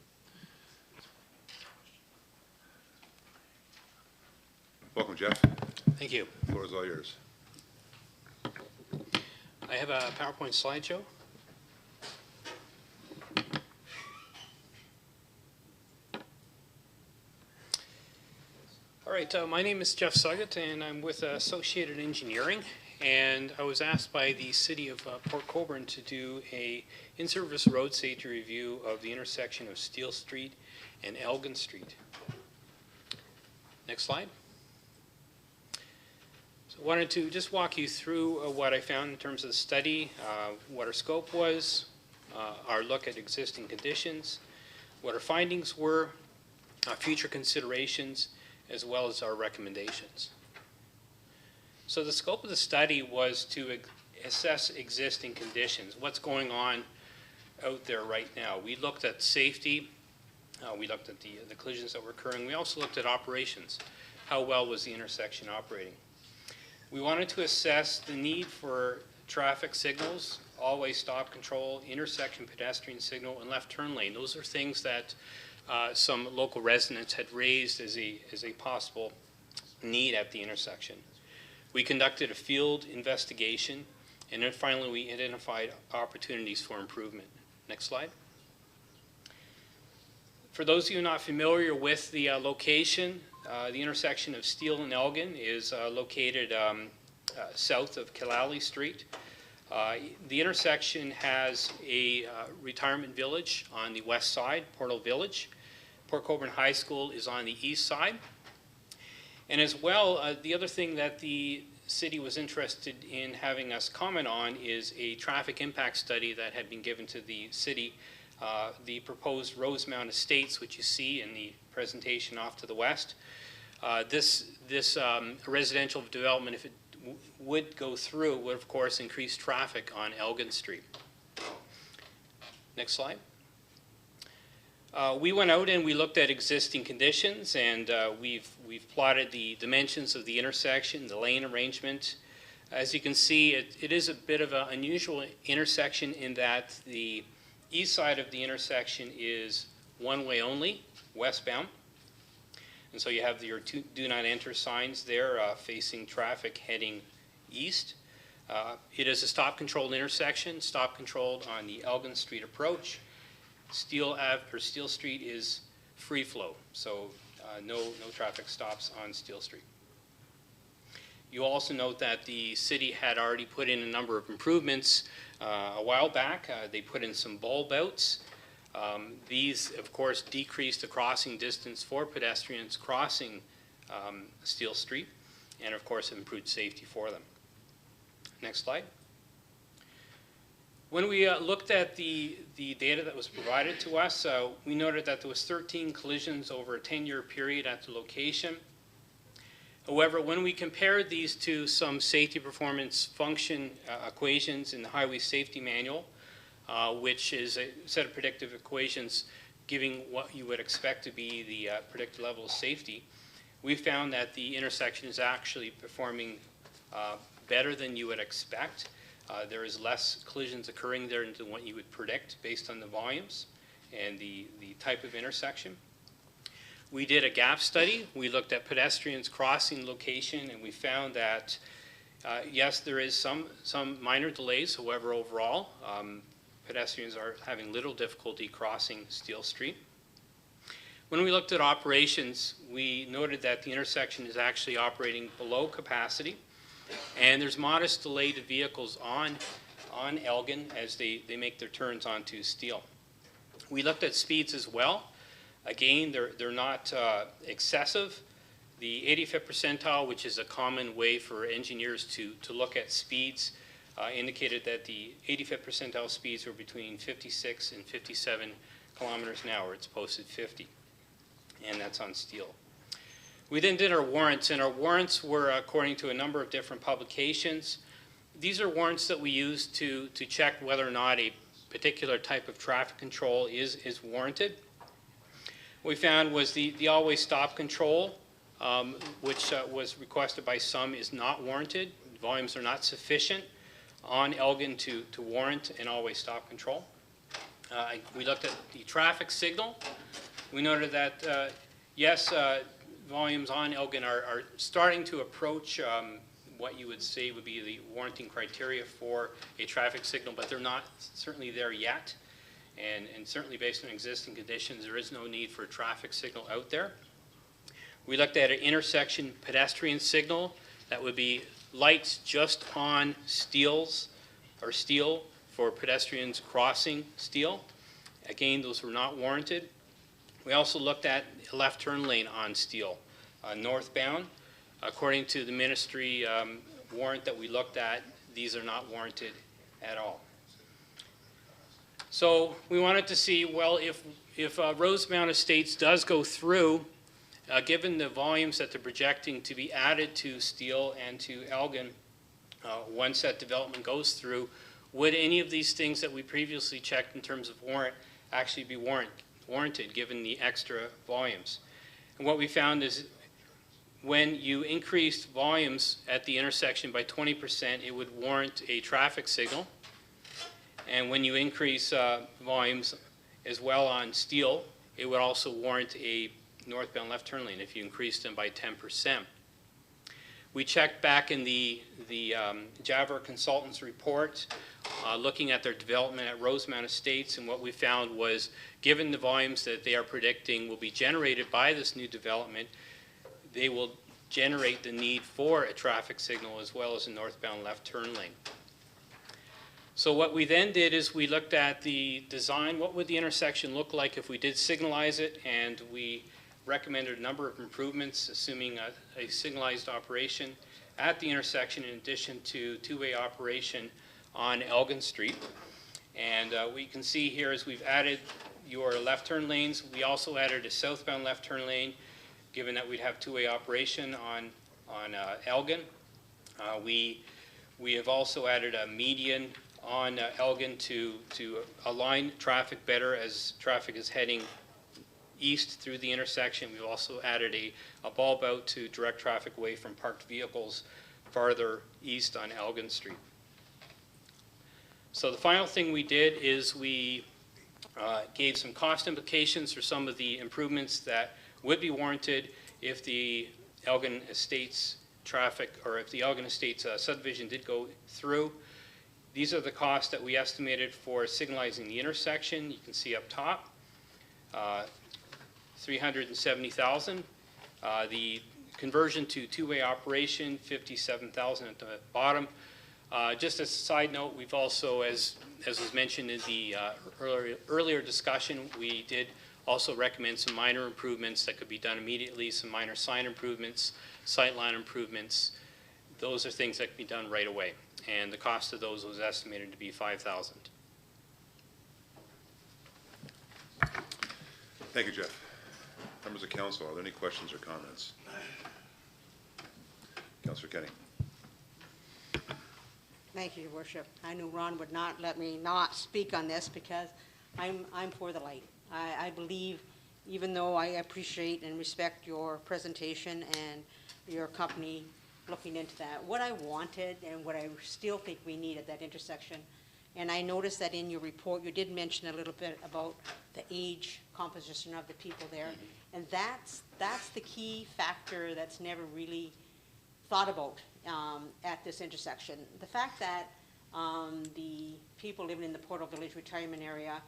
Welcome, Jeff. Thank you. The floor is all yours. I have a PowerPoint slideshow. All right, my name is Jeff Suggett, and I'm with Associated Engineering, and I was asked by the City of Port Colborne to do a in-service road safety review of the intersection of Steele Street and Elgin Street. Next slide. So I wanted to just walk you through what I found in terms of the study, what our scope was, our look at existing conditions, what our findings were, future considerations, as well as our recommendations. So the scope of the study was to assess existing conditions, what's going on out there right now. We looked at safety, we looked at the collisions that were occurring. We also looked at operations. How well was the intersection operating? We wanted to assess the need for traffic signals, all-way stop control, intersection pedestrian signal, and left turn lane. Those are things that some local residents had raised as a possible need at the intersection. We conducted a field investigation, and then finally we identified opportunities for improvement. Next slide. For those of you not familiar with the location, the intersection of Steele and Elgin is located south of Killaley Street. The intersection has a retirement village on the west side, Portal Village. Port Colborne High School is on the east side. And as well, the other thing that the city was interested in having us comment on is a traffic impact study that had been given to the city. The proposed Rosemount Estates, which you see in the presentation off to the west. This residential development, if it would go through would, of course, increase traffic on Elgin Street. Next slide. We went out and we looked at existing conditions, and we've plotted the dimensions of the intersection, the lane arrangement. As you can see, it is a bit of an unusual intersection in that the east side of the intersection is one-way only, westbound. And so you have your do not enter signs there facing traffic heading east. It is a stop-controlled intersection, stop-controlled on the Elgin Street approach. Steel Street is free flow, so no traffic stops on Steel Street. You also note that the city had already put in a number of improvements a while back. They put in some bulb outs. These, of course, decreased the crossing distance for pedestrians crossing Steel Street, and of course improved safety for them. Next slide. When we looked at the data that was provided to us, we noted that there was 13 collisions over a 10-year period at the location. However, when we compared these to some safety performance function equations in the Highway Safety Manual, which is a set of predictive equations giving what you would expect to be the predicted level of safety, we found that the intersection is actually performing better than you would expect. There is less collisions occurring there than what you would predict based on the volumes and the type of intersection. We did a gap study. We looked at pedestrians crossing location, and we found that yes, there is some minor delays. However, overall, pedestrians are having little difficulty crossing Steel Street. When we looked at operations, we noted that the intersection is actually operating below capacity, and there's modest delay to vehicles on Elgin as they make their turns onto Steel. We looked at speeds as well. Again, they're not excessive. The 85th percentile, which is a common way for engineers to look at speeds, indicated that the 85th percentile speeds were between 56 and 57 kilometers an hour. It's posted 50, and that's on Steel. We then did our warrants, and our warrants were according to a number of different publications. These are warrants that we use to check whether or not a particular type of traffic control is warranted. What we found was the always stop control, which was requested by some, is not warranted. Volumes are not sufficient on Elgin to warrant an always stop control. We looked at the traffic signal. We noted that, yes, volumes on Elgin are starting to approach what you would say would be the warranting criteria for a traffic signal, but they're not certainly there yet. And certainly based on existing conditions, there is no need for a traffic signal out there. We looked at an intersection pedestrian signal that would be lights just on Steel for pedestrians crossing Steel. Again, those were not warranted. We also looked at a left turn lane on Steel, northbound. According to the ministry warrant that we looked at, these are not warranted at all. So we wanted to see, well, if Rosemount Estates does go through, given the volumes that they're projecting to be added to Steel and to Elgin, once that development goes through, would any of these things that we previously checked in terms of warrant actually be warranted given the extra volumes? And what we found is when you increased volumes at the intersection by 20%, it would warrant a traffic signal. And when you increase volumes as well on Steel, it would also warrant a northbound left turn lane if you increased them by 10%. We checked back in the Javert Consultants report, looking at their development at Rosemount Estates, and what we found was, given the volumes that they are predicting will be generated by this new development, they will generate the need for a traffic signal as well as a northbound left turn lane. So what we then did is we looked at the design. What would the intersection look like if we did signalize it? And we recommended a number of improvements, assuming a signalized operation at the intersection in addition to two-way operation on Elgin Street. And what you can see here is we've added your left turn lanes. We also added a southbound left turn lane, given that we'd have two-way operation on Elgin. We have also added a median on Elgin to align traffic better as traffic is heading east through the intersection. We've also added a bulb out to direct traffic away from parked vehicles farther east on Elgin Street. So the final thing we did is we gave some cost implications for some of the improvements that would be warranted if the Elgin Estates traffic, or if the Elgin Estates subdivision did go through. These are the costs that we estimated for signalizing the intersection. You can see up top, $370,000. The conversion to two-way operation, $57,000 at the bottom. Just as a side note, we've also, as was mentioned in the earlier discussion, we did also recommend some minor improvements that could be done immediately, some minor sign improvements, sightline improvements. Those are things that can be done right away, and the cost of those was estimated to be $5,000. Thank you, Jeff. Members of council, are there any questions or comments? Councillor Kenny. Thank you, Your Worship. I knew Ron would not let me not speak on this because I'm for the light. I believe, even though I appreciate and respect your presentation and your company looking into that, what I wanted and what I still think we need at that intersection, and I noticed that in your report you did mention a little bit about the age composition of the people there, and that's the key factor that's never really thought about at this intersection. The fact that the people living in the Portal Village retirement area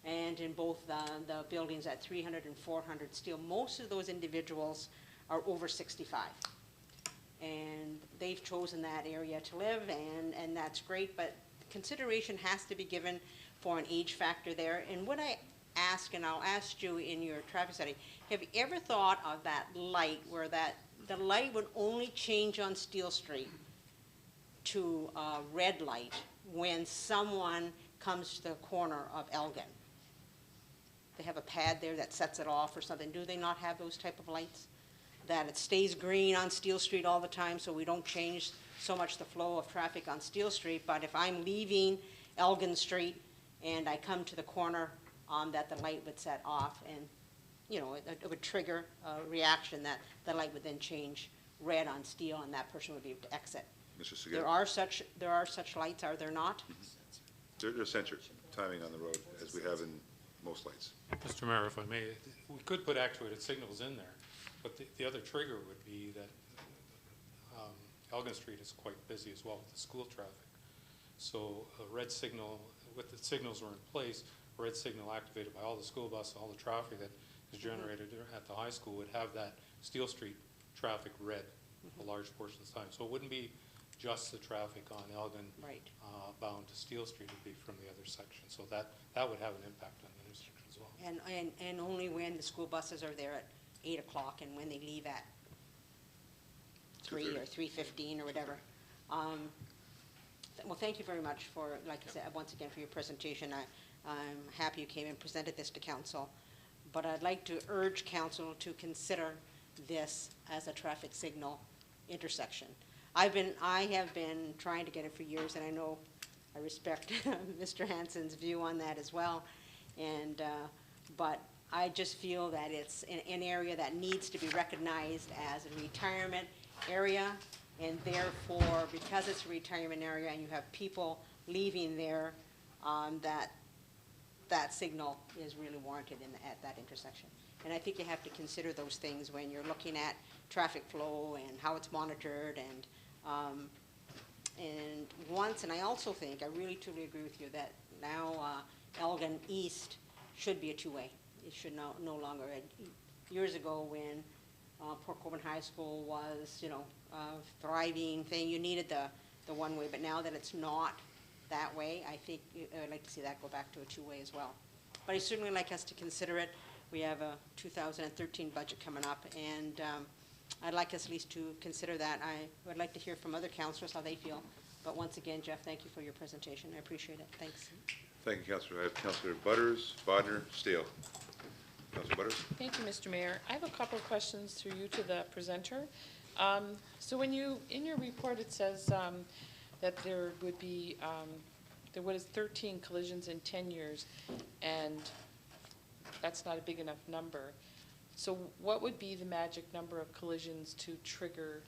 and in both the buildings at 300 and 400 Steele, most of those individuals are over 65. And they've chosen that area to live, and that's great, but consideration has to be given for an age factor there. And what I ask, and I'll ask you in your traffic study, have you ever thought of that light where the light would only change on Steele Street to a red light when someone comes to the corner of Elgin? They have a pad there that sets it off or something. Do they not have those type of lights? That it stays green on Steele Street all the time so we don't change so much the flow of traffic on Steele Street, but if I'm leaving Elgin Street and I come to the corner, that the light would set off, and you know, it would trigger a reaction that the light would then change red on Steele and that person would be able to exit. Mr. Segal. There are such lights, are there not? They're censored timing on the road, as we have in most lights. Mr. Mayor, if I may, we could put actuated signals in there, but the other trigger would be that Elgin Street is quite busy as well with the school traffic. So a red signal, with the signals were in place, a red signal activated by all the school buses, all the traffic that is generated at the high school would have that Steele Street traffic red a large portion of the time. So it wouldn't be just the traffic on Elgin Right. Bound to Steele Street, would be from the other section. So that would have an impact on the intersection as well. And only when the school buses are there at 8 o'clock and when they leave at 3 or 3:15 or whatever. Well, thank you very much for, like I said, once again for your presentation. I'm happy you came and presented this to council, but I'd like to urge council to consider this as a traffic signal intersection. I have been trying to get it for years, and I know I respect Mr. Hansen's view on that as well. And but I just feel that it's an area that needs to be recognized as a retirement area, and therefore, because it's a retirement area and you have people leaving there, that signal is really warranted at that intersection. And I think you have to consider those things when you're looking at traffic flow and how it's monitored, and I also think, I really truly agree with you that now Elgin East should be a two-way. It should no longer. Years ago, when Port Colborne High School was, you know, a thriving thing, you needed the one-way, but now that it's not that way, I think I'd like to see that go back to a two-way as well. But I certainly like us to consider it. We have a 2013 budget coming up, and I'd like us at least to consider that. I would like to hear from other councillors how they feel. But once again, Jeff, thank you for your presentation. I appreciate it. Thanks. Thank you, Councillor. I have Councillor Butters, Bodner, Steele. Councillor Butters. Thank you, Mr. Mayor. I have a couple of questions through you to the presenter. So when you, in your report, it says that there would be, there was 13 collisions in 10 years, and that's not a big enough number. So what would be the magic number of collisions to trigger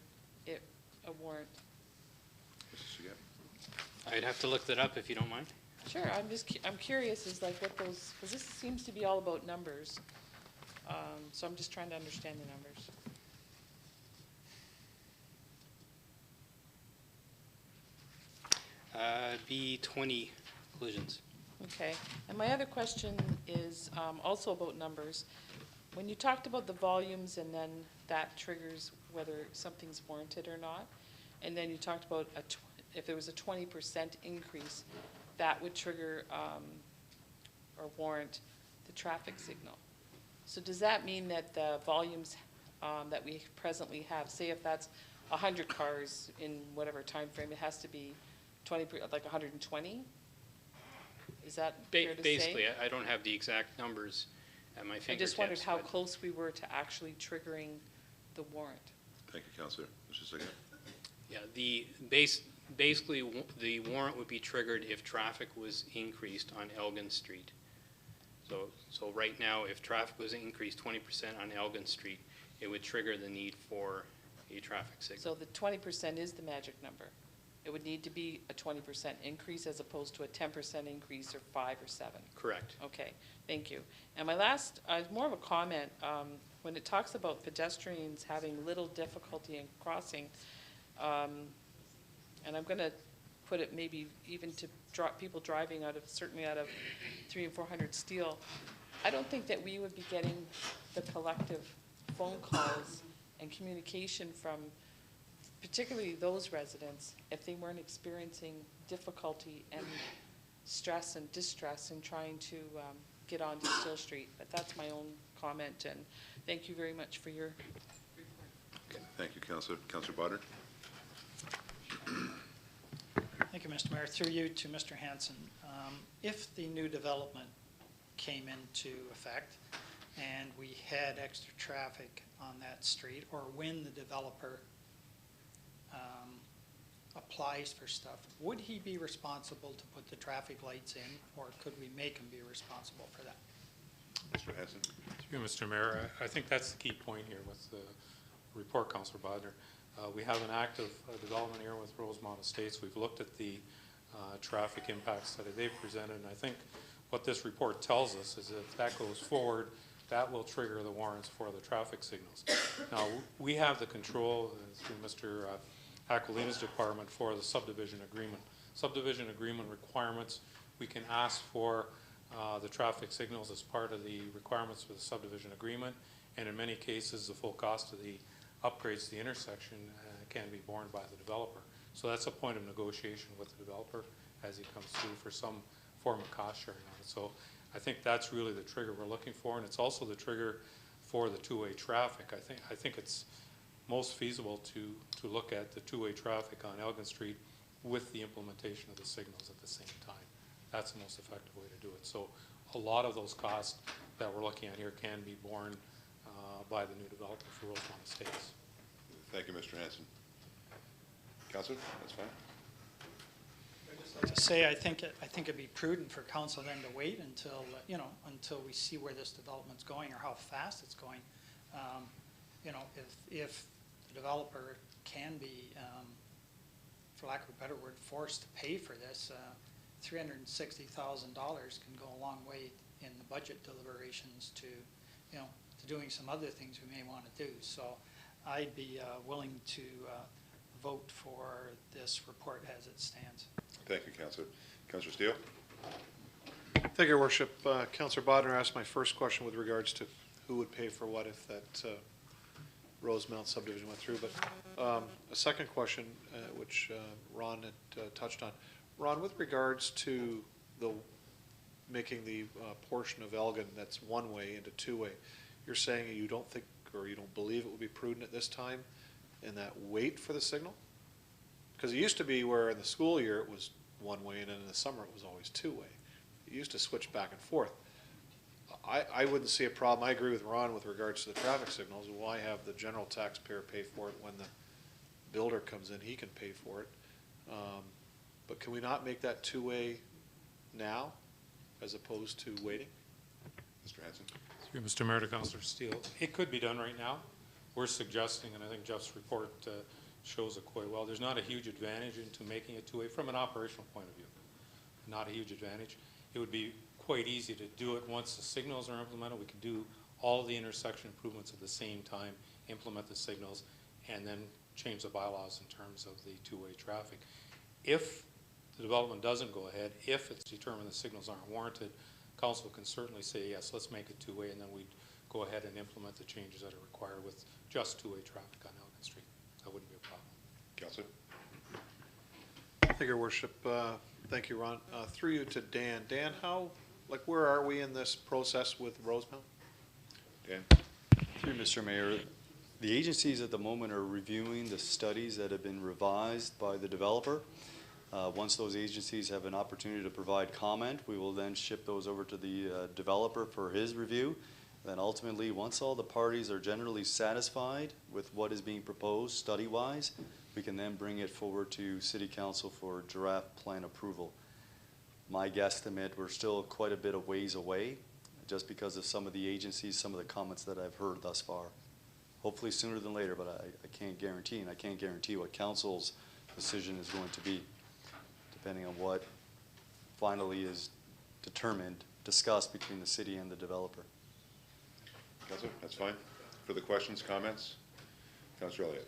it, a warrant? Mrs. Saget? I'd have to look that up if you don't mind. Sure, I'm curious is like what those, because this seems to be all about numbers. So I'm just trying to understand the numbers. Be 20 collisions. Okay, and my other question is also about numbers. When you talked about the volumes and then that triggers whether something's warranted or not, and then you talked about if there was a 20% increase, that would trigger or warrant the traffic signal. So does that mean that the volumes that we presently have, say if that's 100 cars in whatever time frame, it has to be 20, like 120? Is that fair to say? Basically, I don't have the exact numbers at my I fingertips. just wondered how but- close we were to actually triggering the warrant. Thank you, Councillor. Mr. Saget? Yeah, basically, the warrant would be triggered if traffic was increased on Elgin Street. So right now, if traffic was increased 20% on Elgin Street, it would trigger the need for a traffic signal. So the 20% is the magic number. It would need to be a 20% increase as opposed to a 10% increase or 5 or 7. Correct. Okay, thank you. And my last, more of a comment, when it talks about pedestrians having little difficulty in crossing, and I'm going to put it maybe even to people driving out of, certainly out of 300 and 400 Steele, I don't think that we would be getting the collective phone calls and communication from particularly those residents if they weren't experiencing difficulty and stress and distress in trying to get onto Steele Street. But that's my own comment, and thank you very much for your report. Thank you, Councillor. Councillor Bodnar? Thank you, Mr. Mayor. Through you to Mr. Hanson. If the new development came into effect and we had extra traffic on that street, or when the developer applies for stuff, would he be responsible to put the traffic lights in, or could we make him be responsible for that? Mr. Hanson? Through you, Mr. Mayor, I think that's the key point here with the report, Councillor Bodnar. We have an active development here with Rosemont Estates. We've looked at the traffic impact study they've presented, and I think what this report tells us is that if that goes forward, that will trigger the warrants for the traffic signals. Now, we have the control through Mr. Aquilina's department for the subdivision agreement. Subdivision agreement requirements, we can ask for the traffic signals as part of the requirements for the subdivision agreement, and in many cases, the full cost of the upgrades to the intersection can be borne by the developer. So that's a point of negotiation with the developer as he comes through for some form of cost sharing on it. So I think that's really the trigger we're looking for, and it's also the trigger for the two-way traffic. I think it's most feasible to look at the two-way traffic on Elgin Street with the implementation of the signals at the same time. That's the most effective way to do it. So a lot of those costs that we're looking at here can be borne by the new developer for Rosemont Estates. Thank you, Mr. Hanson. Councillor, that's fine. I'd just like to say, I think it'd be prudent for council then to wait until, until we see where this development's going or how fast it's going. If the developer can be, for lack of a better word, forced to pay for this, $360,000 can go a long way in the budget deliberations to doing some other things we may want to do. So I'd be willing to vote for this report as it stands. Thank you, Councillor. Councillor Steele? Thank you, Your Worship. Councillor Bodnar asked my first question with regards to who would pay for what if that Rosemount subdivision went through. But a second question, which Ron had touched on. Ron, with regards to making the portion of Elgin that's one-way into two-way, you're saying you don't think or you don't believe it would be prudent at this time in that wait for the signal? Because it used to be where in the school year it was one-way and then in the summer it was always two-way. It used to switch back and forth. I wouldn't see a problem. I agree with Ron with regards to the traffic signals. Why have the general taxpayer pay for it when the builder comes in, he can pay for it? But can we not make that two-way now as opposed to waiting? Mr. Hanson? Through Mr. Mayor to Councillor Steele, it could be done right now. We're suggesting, and I think Jeff's report shows it quite well, there's not a huge advantage into making it two-way from an operational point of view. Not a huge advantage. It would be quite easy to do it once the signals are implemented. We could do all the intersection improvements at the same time, implement the signals, and then change the bylaws in terms of the two-way traffic. If the development doesn't go ahead, if it's determined the signals aren't warranted, council can certainly say, yes, let's make it two-way, and then we'd go ahead and implement the changes that are required with just two-way traffic on Elgin Street. That wouldn't be a problem. Councilor? Thank you, Your Worship. Thank you, Ron. Through you to Dan. Dan, where are we in this process with Rosemount? Dan? Through Mr. Mayor, the agencies at the moment are reviewing the studies that have been revised by the developer. Once those agencies have an opportunity to provide comment, we will then ship those over to the developer for his review. Then ultimately, once all the parties are generally satisfied with what is being proposed study-wise, we can then bring it forward to City Council for draft plan approval. My guesstimate, we're still quite a bit of ways away, just because of some of the agencies, some of the comments that I've heard thus far. Hopefully sooner than later, but I can't guarantee, and I can't guarantee what Council's decision is going to be, depending on what finally is determined, discussed between the city and the developer. Councilor, that's fine. Further questions, comments? Councilor Elliott?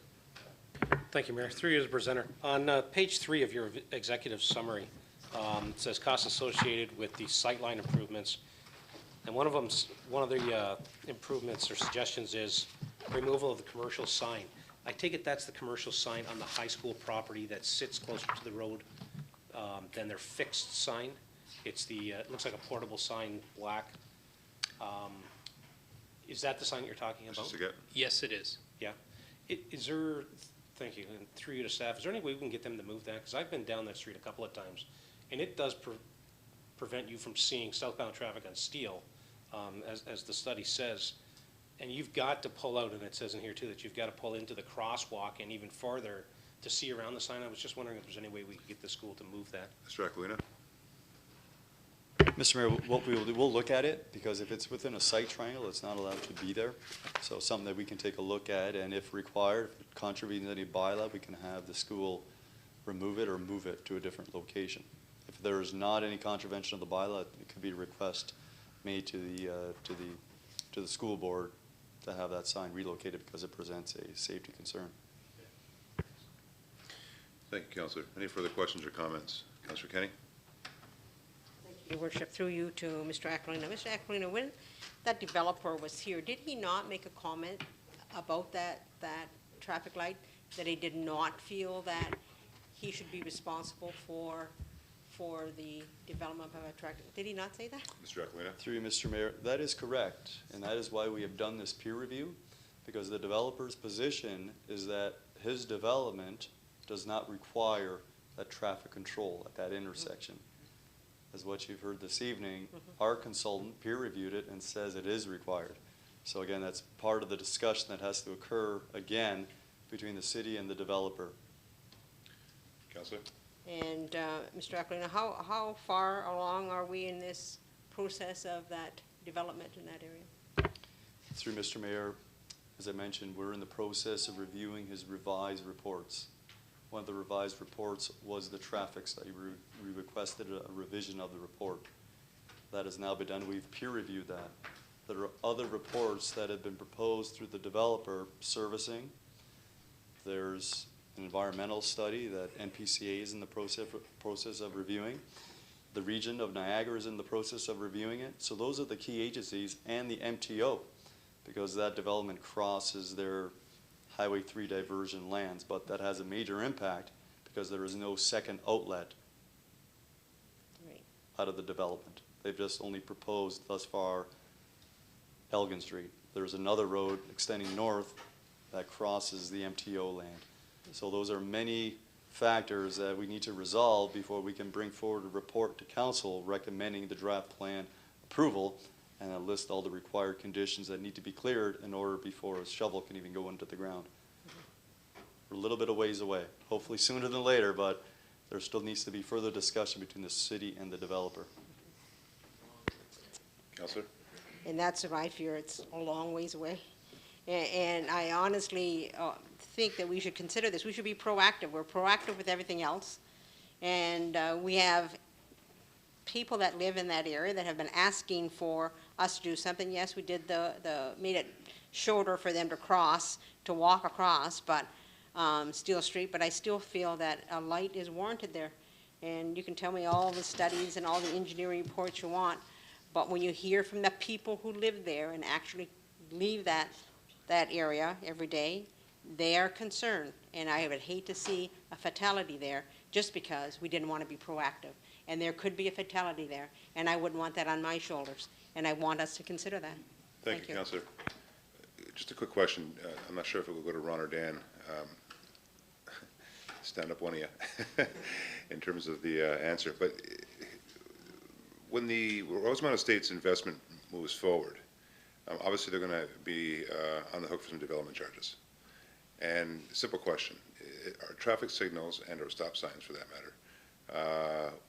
Thank you, Mayor. Through you as presenter. On page 3 of your executive summary, it says costs associated with the sightline improvements. And one of the improvements or suggestions is removal of the commercial sign. I take it that's the commercial sign on the high school property that sits closer to the road than their fixed sign. It's the, it looks like a portable sign, black. Is that the sign you're talking about? Mr. Saget? Yes, it is. Yeah. Is there, thank you, and through you to staff, is there any way we can get them to move that? Because I've been down that street a couple of times, and it does prevent you from seeing southbound traffic on Steele, as the study says. And you've got to pull out, and it says in here too, that you've got to pull into the crosswalk and even farther to see around the sign. I was just wondering if there's any way we could get the school to move that. Mr. Aquilina? Mr. Mayor, what we will do, we'll look at it, because if it's within a site triangle, it's not allowed to be there. So something that we can take a look at, and if required, if it contravenes any bylaw, we can have the school remove it or move it to a different location. If there is not any contravention of the bylaw, it could be a request made to the school board to have that sign relocated because it presents a safety concern. Thank you, Councilor. Any further questions or comments? Councilor Kenny? Your Worship, through you to Mr. Aquilina. Mr. Aquilina, when that developer was here, did he not make a comment about that traffic light, that he did not feel that he should be responsible for the development of a traffic? Did he not say that? Mr. Aquilina? Through you, Mr. Mayor, that is correct, and that is why we have done this peer review, because the developer's position is that his development does not require that traffic control at that intersection. As what you've heard this evening, our consultant peer reviewed it and says it is required. So again, that's part of the discussion that has to occur again between the city and the developer. Councilor? And Mr. Aquilina, how far along are we in this process of that development in that area? Through Mr. Mayor, as I mentioned, we're in the process of reviewing his revised reports. One of the revised reports was the traffic study. We requested a revision of the report. That has now been done. We've peer reviewed that. There are other reports that have been proposed through the developer servicing. There's an environmental study that NPCA is in the process of reviewing. The region of Niagara is in the process of reviewing it. So those are the key agencies, and the MTO, because that development crosses their Highway 3 diversion lands, but that has a major impact because there is no second outlet out of the development. They've just only proposed thus far Elgin Street. There's another road extending north that crosses the MTO land. So those are many factors that we need to resolve before we can bring forward a report to council recommending the draft plan approval, and then list all the required conditions that need to be cleared in order before a shovel can even go into the ground. We're a little bit of ways away, hopefully sooner than later, but there still needs to be further discussion between the city and the developer. Councillor? And that's what I fear, it's a long ways away. And I honestly think that we should consider this. We should be proactive. We're proactive with everything else. And we have people that live in that area that have been asking for us to do something. Yes, we did made it shorter for them to cross, to walk across, but Steel Street, but I still feel that a light is warranted there. And you can tell me all the studies and all the engineering reports you want, but when you hear from the people who live there and actually leave that area every day, they are concerned. And I would hate to see a fatality there just because we didn't want to be proactive. And there could be a fatality there, and I wouldn't want that on my shoulders. And I want us to consider that. Thank you, Councillor. Just a quick question. I'm not sure if it will go to Ron or Dan. Stand up, one of you, in terms of the answer. But when the Rosemount Estates investment moves forward, obviously they're going to be on the hook for some development charges. And simple question, are traffic signals and or stop signs, for that matter,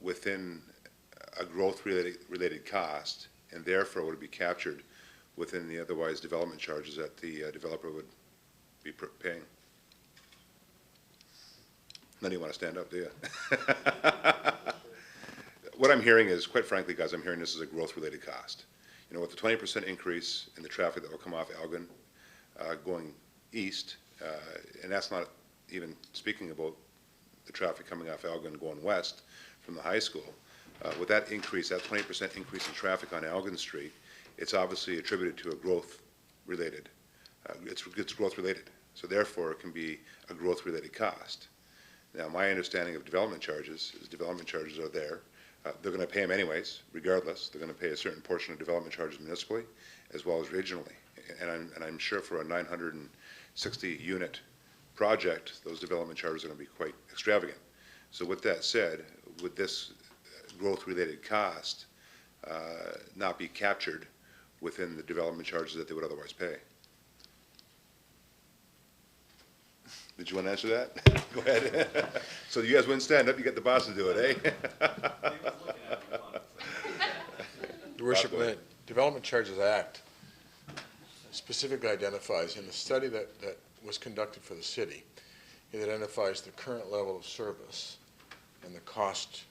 within a growth-related cost, and therefore would it be captured within the otherwise development charges that the developer would be paying? None of you want to stand up, do you? What I'm hearing is, quite frankly, guys, I'm hearing this is a growth-related cost. You know, with the 20% increase in the traffic that will come off Elgin going east, and that's not even speaking about the traffic coming off Elgin going west from the high school, with that increase, that 20% increase in traffic on Elgin Street, it's obviously attributed to a growth-related, it's growth-related. So therefore, it can be a growth-related cost. Now, my understanding of development charges is development charges are there. They're going to pay them anyways, regardless. They're going to pay a certain portion of development charges municipally as well as regionally. And I'm sure for a 960-unit project, those development charges are going to be quite extravagant. So with that said, would this growth-related cost not be captured within the development charges that they would otherwise pay? Did you want to answer that? Go ahead. So you guys wouldn't stand up, you get the boss to do it, eh? Your Worship, the Development Charges Act specifically identifies in the study that was conducted for the city, it identifies the current level of service and the cost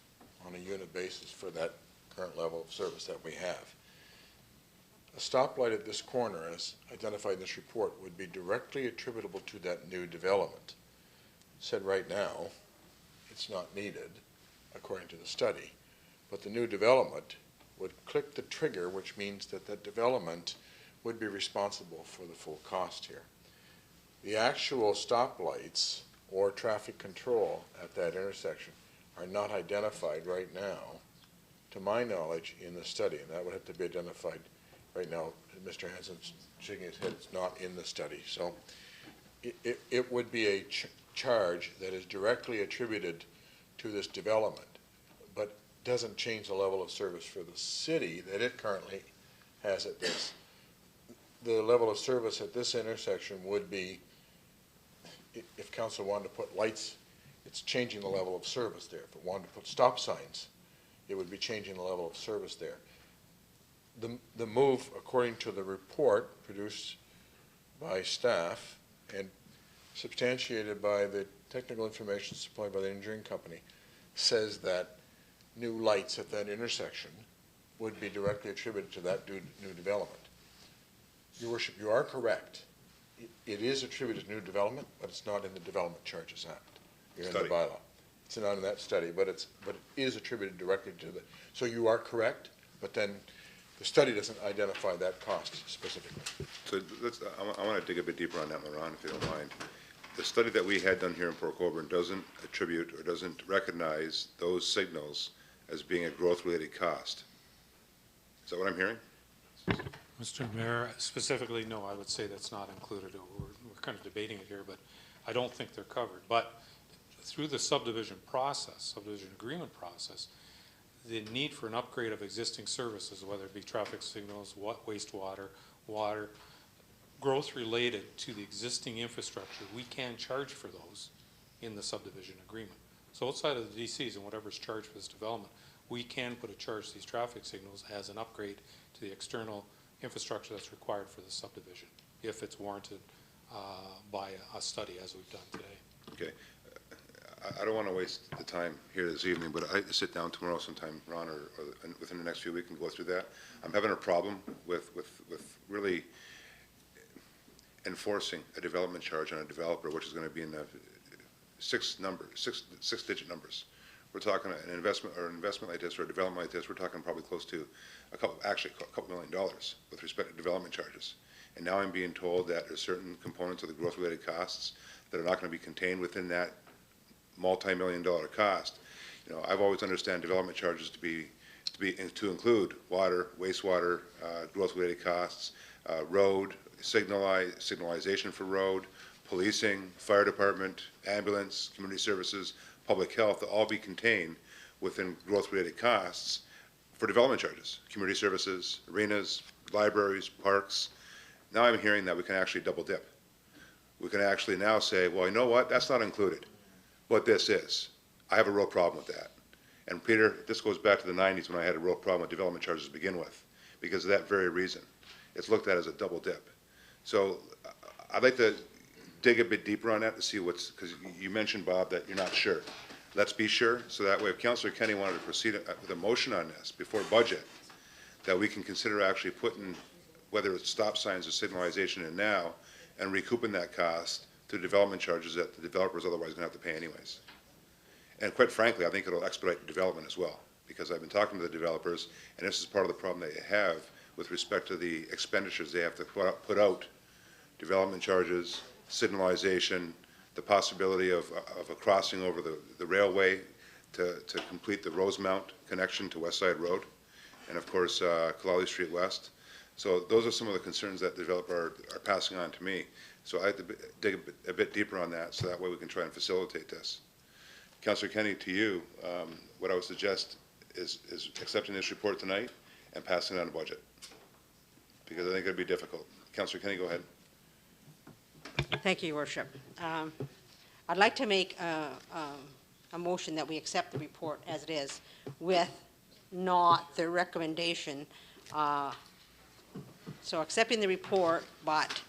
on a unit basis for that current level of service that we have. A stoplight at this corner, as identified in this report, would be directly attributable to that new development. Said right now, it's not needed, according to the study, but the new development would click the trigger, which means that that development would be responsible for the full cost here. The actual stoplights or traffic control at that intersection are not identified right now, to my knowledge, in the study, and that would have to be identified. Right now, Mr. Hansen's shaking his head, it's not in the study. So it would be a charge that is directly attributed to this development, but doesn't change the level of service for the city that it currently has at this. The level of service at this intersection would be, if council wanted to put lights, it's changing the level of service there. If it wanted to put stop signs, it would be changing the level of service there. The move, according to the report produced by staff and substantiated by the technical information supplied by the engineering company, says that new lights at that intersection would be directly attributed to that new development. Your Worship, you are correct. It is attributed to new development, but it's not in the Development Charges Act. You're in the bylaw. It's not in that study, but it is attributed directly to the. So you are correct, but then the study doesn't identify that cost specifically. So I want to dig a bit deeper on that one, Ron, if you don't mind. The study that we had done here in Port Colborne doesn't attribute or doesn't recognize those signals as being a growth-related cost. Is that what I'm hearing? Mr. Mayor, specifically, no, I would say that's not included. We're kind of debating it here, but I don't think they're covered. But through the subdivision process, subdivision agreement process, the need for an upgrade of existing services, whether it be traffic signals, wastewater, water, growth related to the existing infrastructure, we can charge for those in the subdivision agreement. So outside of the DCs and whatever's charged for this development, we can put a charge to these traffic signals as an upgrade to the external infrastructure that's required for the subdivision, if it's warranted by a study as we've done today. Okay. I don't want to waste the time here this evening, but I'd like to sit down tomorrow sometime, Ron, or within the next few weeks and go through that. I'm having a problem with really enforcing a development charge on a developer, which is going to be in the six-digit numbers. We're talking an investment like this or a development like this, we're talking probably close to a couple $1 million with respect to development charges. And now I'm being told that there's certain components of the growth-related costs that are not going to be contained within that multi-million-dollar cost. You know, I've always understood development charges to include water, wastewater, growth-related costs, road, signalization for road, policing, fire department, ambulance, community services, public health, to all be contained within growth-related costs for development charges, community services, arenas, libraries, parks. Now I'm hearing that we can actually double dip. We can actually now say, well, you know what, that's not included. What this is. I have a real problem with that. And Peter, this goes back to the 90s when I had a real problem with development charges to begin with, because of that very reason. It's looked at as a double dip. So I'd like to dig a bit deeper on that to see because you mentioned, Bob, that you're not sure. Let's be sure, so that way if Councillor Kenny wanted to proceed with a motion on this before budget, that we can consider actually putting, whether it's stop signs or signalization in now, and recouping that cost to development charges that the developer's otherwise going to have to pay anyways. And quite frankly, I think it'll expedite the development as well, because I've been talking to the developers, and this is part of the problem that you have with respect to the expenditures they have to put out, development charges, signalization, the possibility of a crossing over the railway to complete the Rosemount connection to West Side Road, and of course, Kalali Street West. So those are some of the concerns that the developer are passing on to me. So I have to dig a bit deeper on that, so that way we can try and facilitate this. Councillor Kenny, to you, what I would suggest is accepting this report tonight and passing it on a budget, because I think it'd be difficult. Councillor Kenny, go ahead. Thank you, Your Worship. I'd like to make a motion that we accept the report as it is, with not the recommendation. So accepting the report, but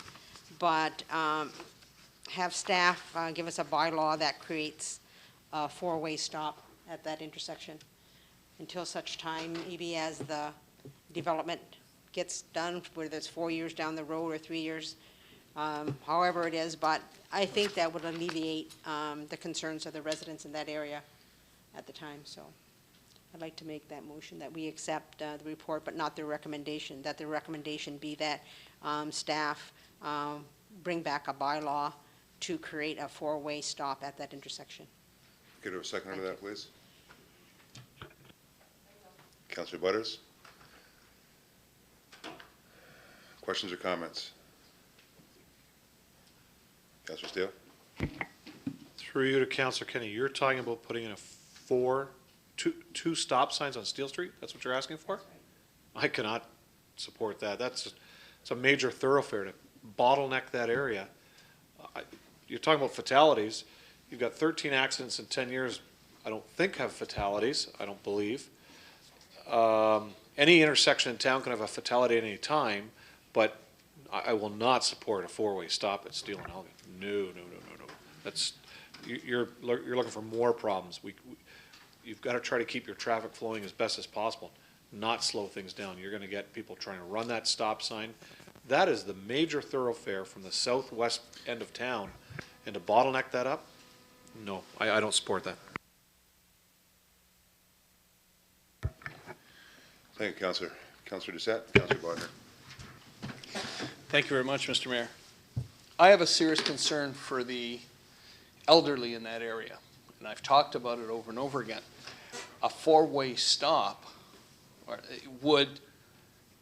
have staff give us a bylaw that creates a four-way stop at that intersection until such time, maybe as the development gets done, whether it's 4 years down the road or 3 years, however it is. But I think that would alleviate the concerns of the residents in that area at the time. So I'd like to make that motion that we accept the report, but not the recommendation, that the recommendation be that staff bring back a bylaw to create a four-way stop at that intersection. Get a second to that, please. Councillor Butters? Questions or comments? Councillor Steele? Through you to Councillor Kenny, you're talking about putting in two stop signs on Steele Street? That's what you're asking for? I cannot support that. It's a major thoroughfare to bottleneck that area. You're talking about fatalities. You've got 13 accidents in 10 years, I don't think have fatalities, I don't believe. Any intersection in town can have a fatality at any time, but I will not support a four-way stop at Steele and Elgin. No. That's, you're looking for more problems. You've got to try to keep your traffic flowing as best as possible, not slow things down. You're going to get people trying to run that stop sign. That is the major thoroughfare from the southwest end of town, and to bottleneck that up, no, I don't support that. Thank you, Councillor. Councillor Doucette, Councillor Bodnar. Thank you very much, Mr. Mayor. I have a serious concern for the elderly in that area, and I've talked about it over and over again. A four-way stop would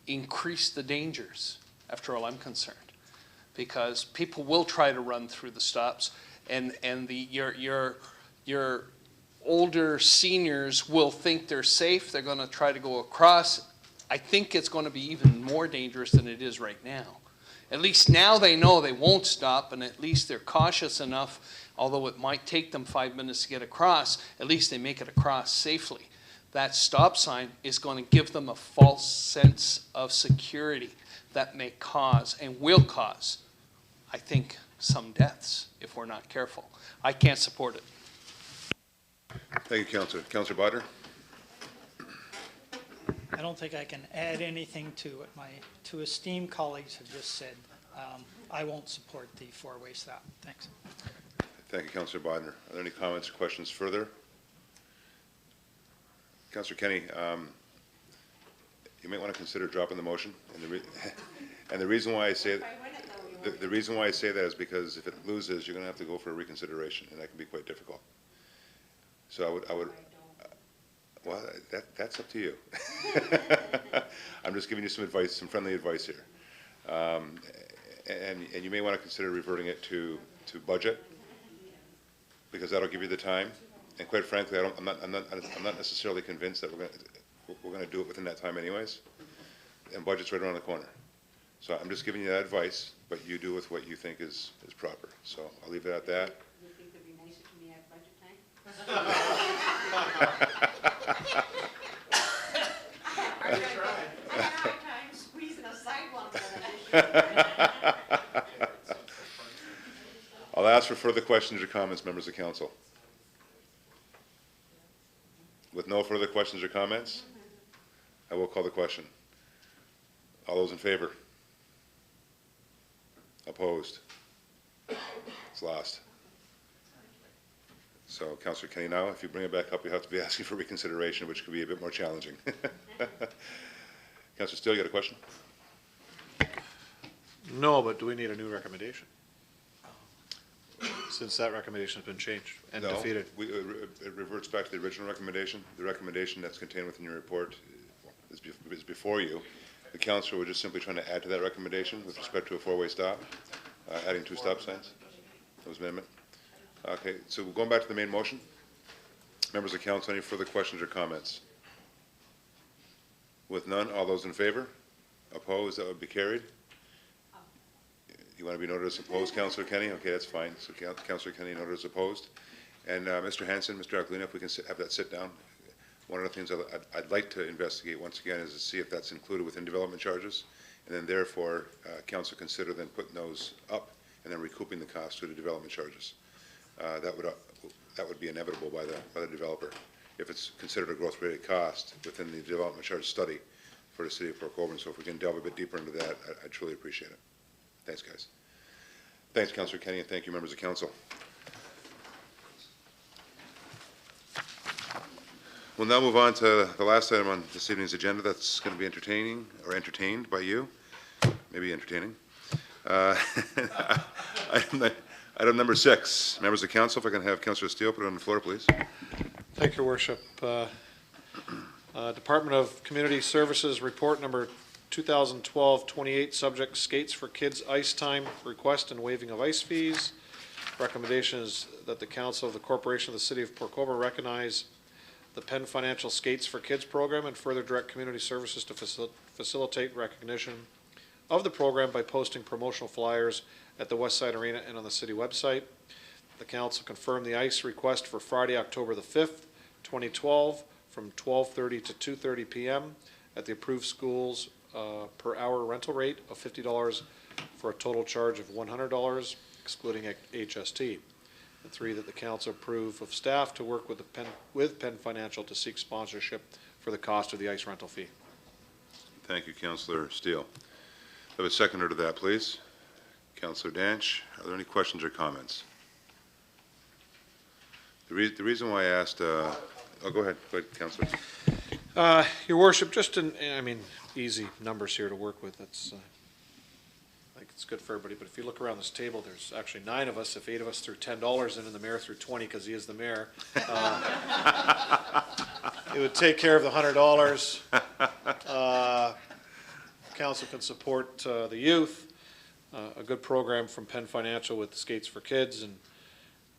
increase the dangers, after all I'm concerned, because people will try to run through the stops, and your older seniors will think they're safe, they're gonna try to go across. I think it's gonna be even more dangerous than it is right now. At least now they know they won't stop, and at least they're cautious enough, although it might take them 5 minutes to get across, at least they make it across safely. That stop sign is gonna give them a false sense of security that may cause, and will cause, I think, some deaths if we're not careful. I can't support it. Thank you, Councillor. Councillor Bodner? I don't think I can add anything to what my two esteemed colleagues have just said. I won't support the four-way stop. Thanks. Thank you, Councillor Bodner. Are there any comments or questions further? Councillor Kenny, you might want to consider dropping the motion. And the reason why I say the reason why I say that is because if it loses, you're going to have to go for a reconsideration, and that can be quite difficult. So I would. Well, that's up to you. I'm just giving you some advice, some friendly advice here. And you may want to consider reverting it to budget, because that'll give you the time. And quite frankly, I'm not necessarily convinced that we're going to do it within that time anyways. And budget's right around the corner. So I'm just giving you that advice, but you do with what you think is proper. So I'll leave it at that. You think it'd be nicer to me at budget time? Squeezing a sidewalk I'll ask for further questions or comments, members of council. With no further questions or comments, I will call the question. All those in favor? Opposed? It's lost. So, Councillor Kenny, now, if you bring it back up, you have to be asking for reconsideration, which could be a bit more challenging. Councillor Steele, you got a question? No, but do we need a new recommendation? Since that recommendation has been changed and defeated. It reverts back to the original recommendation. The recommendation that's contained within your report is before you. The councillor was just simply trying to add to that recommendation with respect to a four-way stop, adding 2 stop signs. That was amendment. Okay, so going back to the main motion. Members of council, any further questions or comments? With none, all those in favor? Opposed? That would be carried. You want to be noted as opposed, Councillor Kenny? Okay, that's fine. So Councillor Kenny noted as opposed. And Mr. Hanson, Mr. Aquilino, if we can have that sit down. One of the things I'd like to investigate once again is to see if that's included within development charges, and then therefore council consider then putting those up and then recouping the cost through the development charges. That would be inevitable by the developer if it's considered a growth-related cost within the development charge study for the city of Port Colborne. So if we can delve a bit deeper into that, I'd truly appreciate it. Thanks, guys. Thanks, Councillor Kenny, and thank you, members of council. We'll now move on to the last item on this evening's agenda that's going to be entertained by you. Maybe entertaining. Item number 6. Members of council, if I can have Councillor Steele put it on the floor, please. Thank you, Worship. Department of Community Services report number 2012-28, subject skates for kids ice time, request and waiving of ice fees. Recommendation is that the Council of the Corporation of the City of Port Colborne recognize the Penn Financial Skates for Kids program and further direct community services to facilitate recognition of the program by posting promotional flyers at the West Side Arena and on the city website. The council confirmed the ice request for Friday, October the 5th, 2012, from 12:30 to 2:30 p.m. at the approved schools per hour rental rate of $50 for a total charge of $100, excluding HST. And 3, that the council approve of staff to work with Penn Financial to seek sponsorship for the cost of the ice rental fee. Thank you, Councillor Steele. Have a seconder to that, please. Councillor Danch, are there any questions or comments? The reason why I asked, go ahead, Councillor. Your Worship, just easy numbers here to work with. It's, I think it's good for everybody, but if you look around this table, there's actually 9 of us. If 8 of us threw $10 in and the mayor threw 20 because he is the mayor, it would take care of the $100. Council can support the youth, a good program from Penn Financial with Skates for Kids, and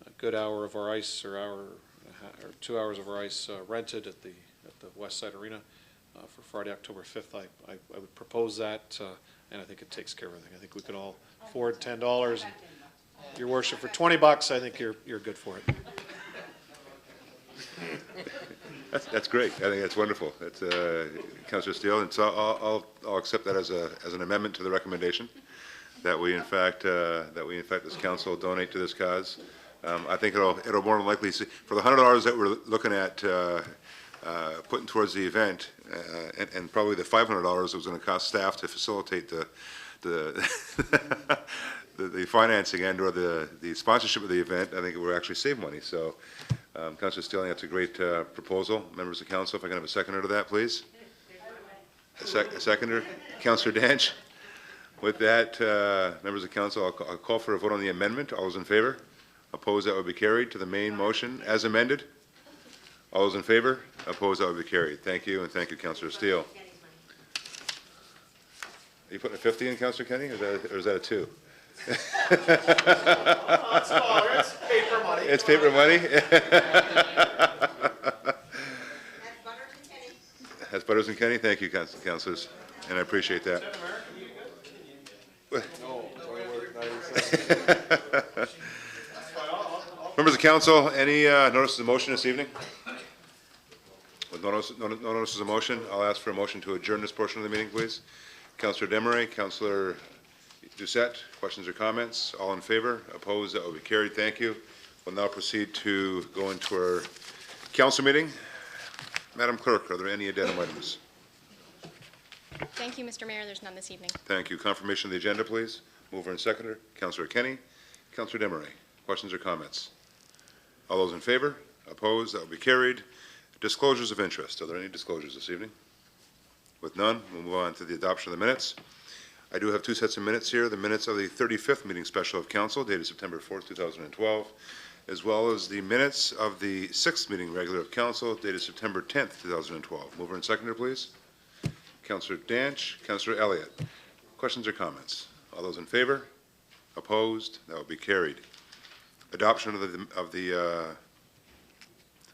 a good hour of our ice, or hour and a or 2 hours over ice rented at the West Side Arena for Friday, October 5th. I would propose that, and I think it takes care of everything. I think we could all afford $10. And Your Worship, for $20, I think you're good for it. That's great. I think that's wonderful. That's Councillor Steele, and so I'll accept that as an amendment to the recommendation that we in fact as council donate to this cause. I think it'll more than likely see, for the $100 that we're looking at putting towards the event, and probably the $500 that was going to cost staff to facilitate the financing and or the sponsorship of the event. I think it will actually save money. So, Councillor Steele, that's a great proposal. Members of council, if I can have a seconder to that, please. A seconder, Councillor Danch. With that, members of council, I'll call for a vote on the amendment. All those in favor? Opposed? That would be carried to the main motion as amended. All those in favor? Opposed? That would be carried. Thank you, and thank you, Councillor Steele. Are you putting a 50 in, Councillor Kenny, or is that a 2? It's paper money. It's paper money? That's Butters and Kenny. Thank you, councillors, and I appreciate that. Members of council, any notices of motion this evening? With no notices of motion, I'll ask for a motion to adjourn this portion of the meeting, please. Councillor Demeray, Councillor Doucette, questions or comments? All in favor? Opposed? That will be carried. Thank you. We'll now proceed to go into our council meeting. Madam Clerk, are there any addendum items? Thank you, Mr. Mayor. There's none this evening. Thank you. Confirmation of the agenda, please. Mover and seconder, Councillor Kenny. Councillor Demeray, questions or comments? All those in favor? Opposed? That will be carried. Disclosures of interest. Are there any disclosures this evening? With none, we'll move on to the adoption of the minutes. I do have two sets of minutes here, the minutes of the 35th meeting special of council dated September 4th, 2012, as well as the minutes of the 6th meeting regular of council dated September 10th, 2012. Mover and seconder, please. Councillor Danch, Councillor Elliott. Questions or comments? All those in favor? Opposed? That will be carried. Adoption of the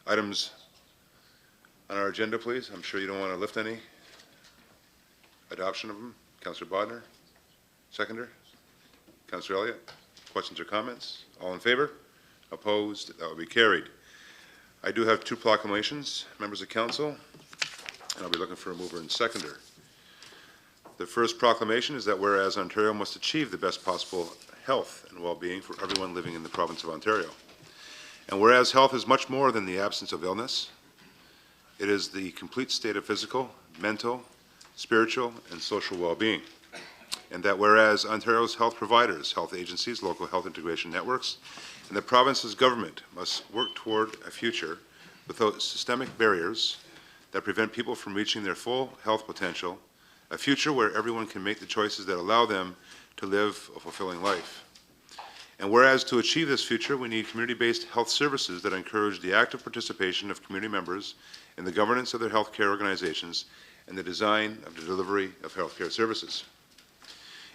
items on our agenda, please. I'm sure you don't want to lift any. Adoption of them. Councillor Bodnar, seconder. Councillor Elliott, questions or comments? All in favor? Opposed? That will be carried. I do have two proclamations, members of council, and I'll be looking for a mover and seconder. The first proclamation is that whereas Ontario must achieve the best possible health and well-being for everyone living in the province of Ontario, and whereas health is much more than the absence of illness, it is the complete state of physical, mental, spiritual, and social well-being. And that whereas Ontario's health providers, health agencies, local health integration networks, and the province's government must work toward a future without systemic barriers that prevent people from reaching their full health potential, a future where everyone can make the choices that allow them to live a fulfilling life. And whereas to achieve this future, we need community-based health services that encourage the active participation of community members in the governance of their health care organizations and the design of the delivery of health care services.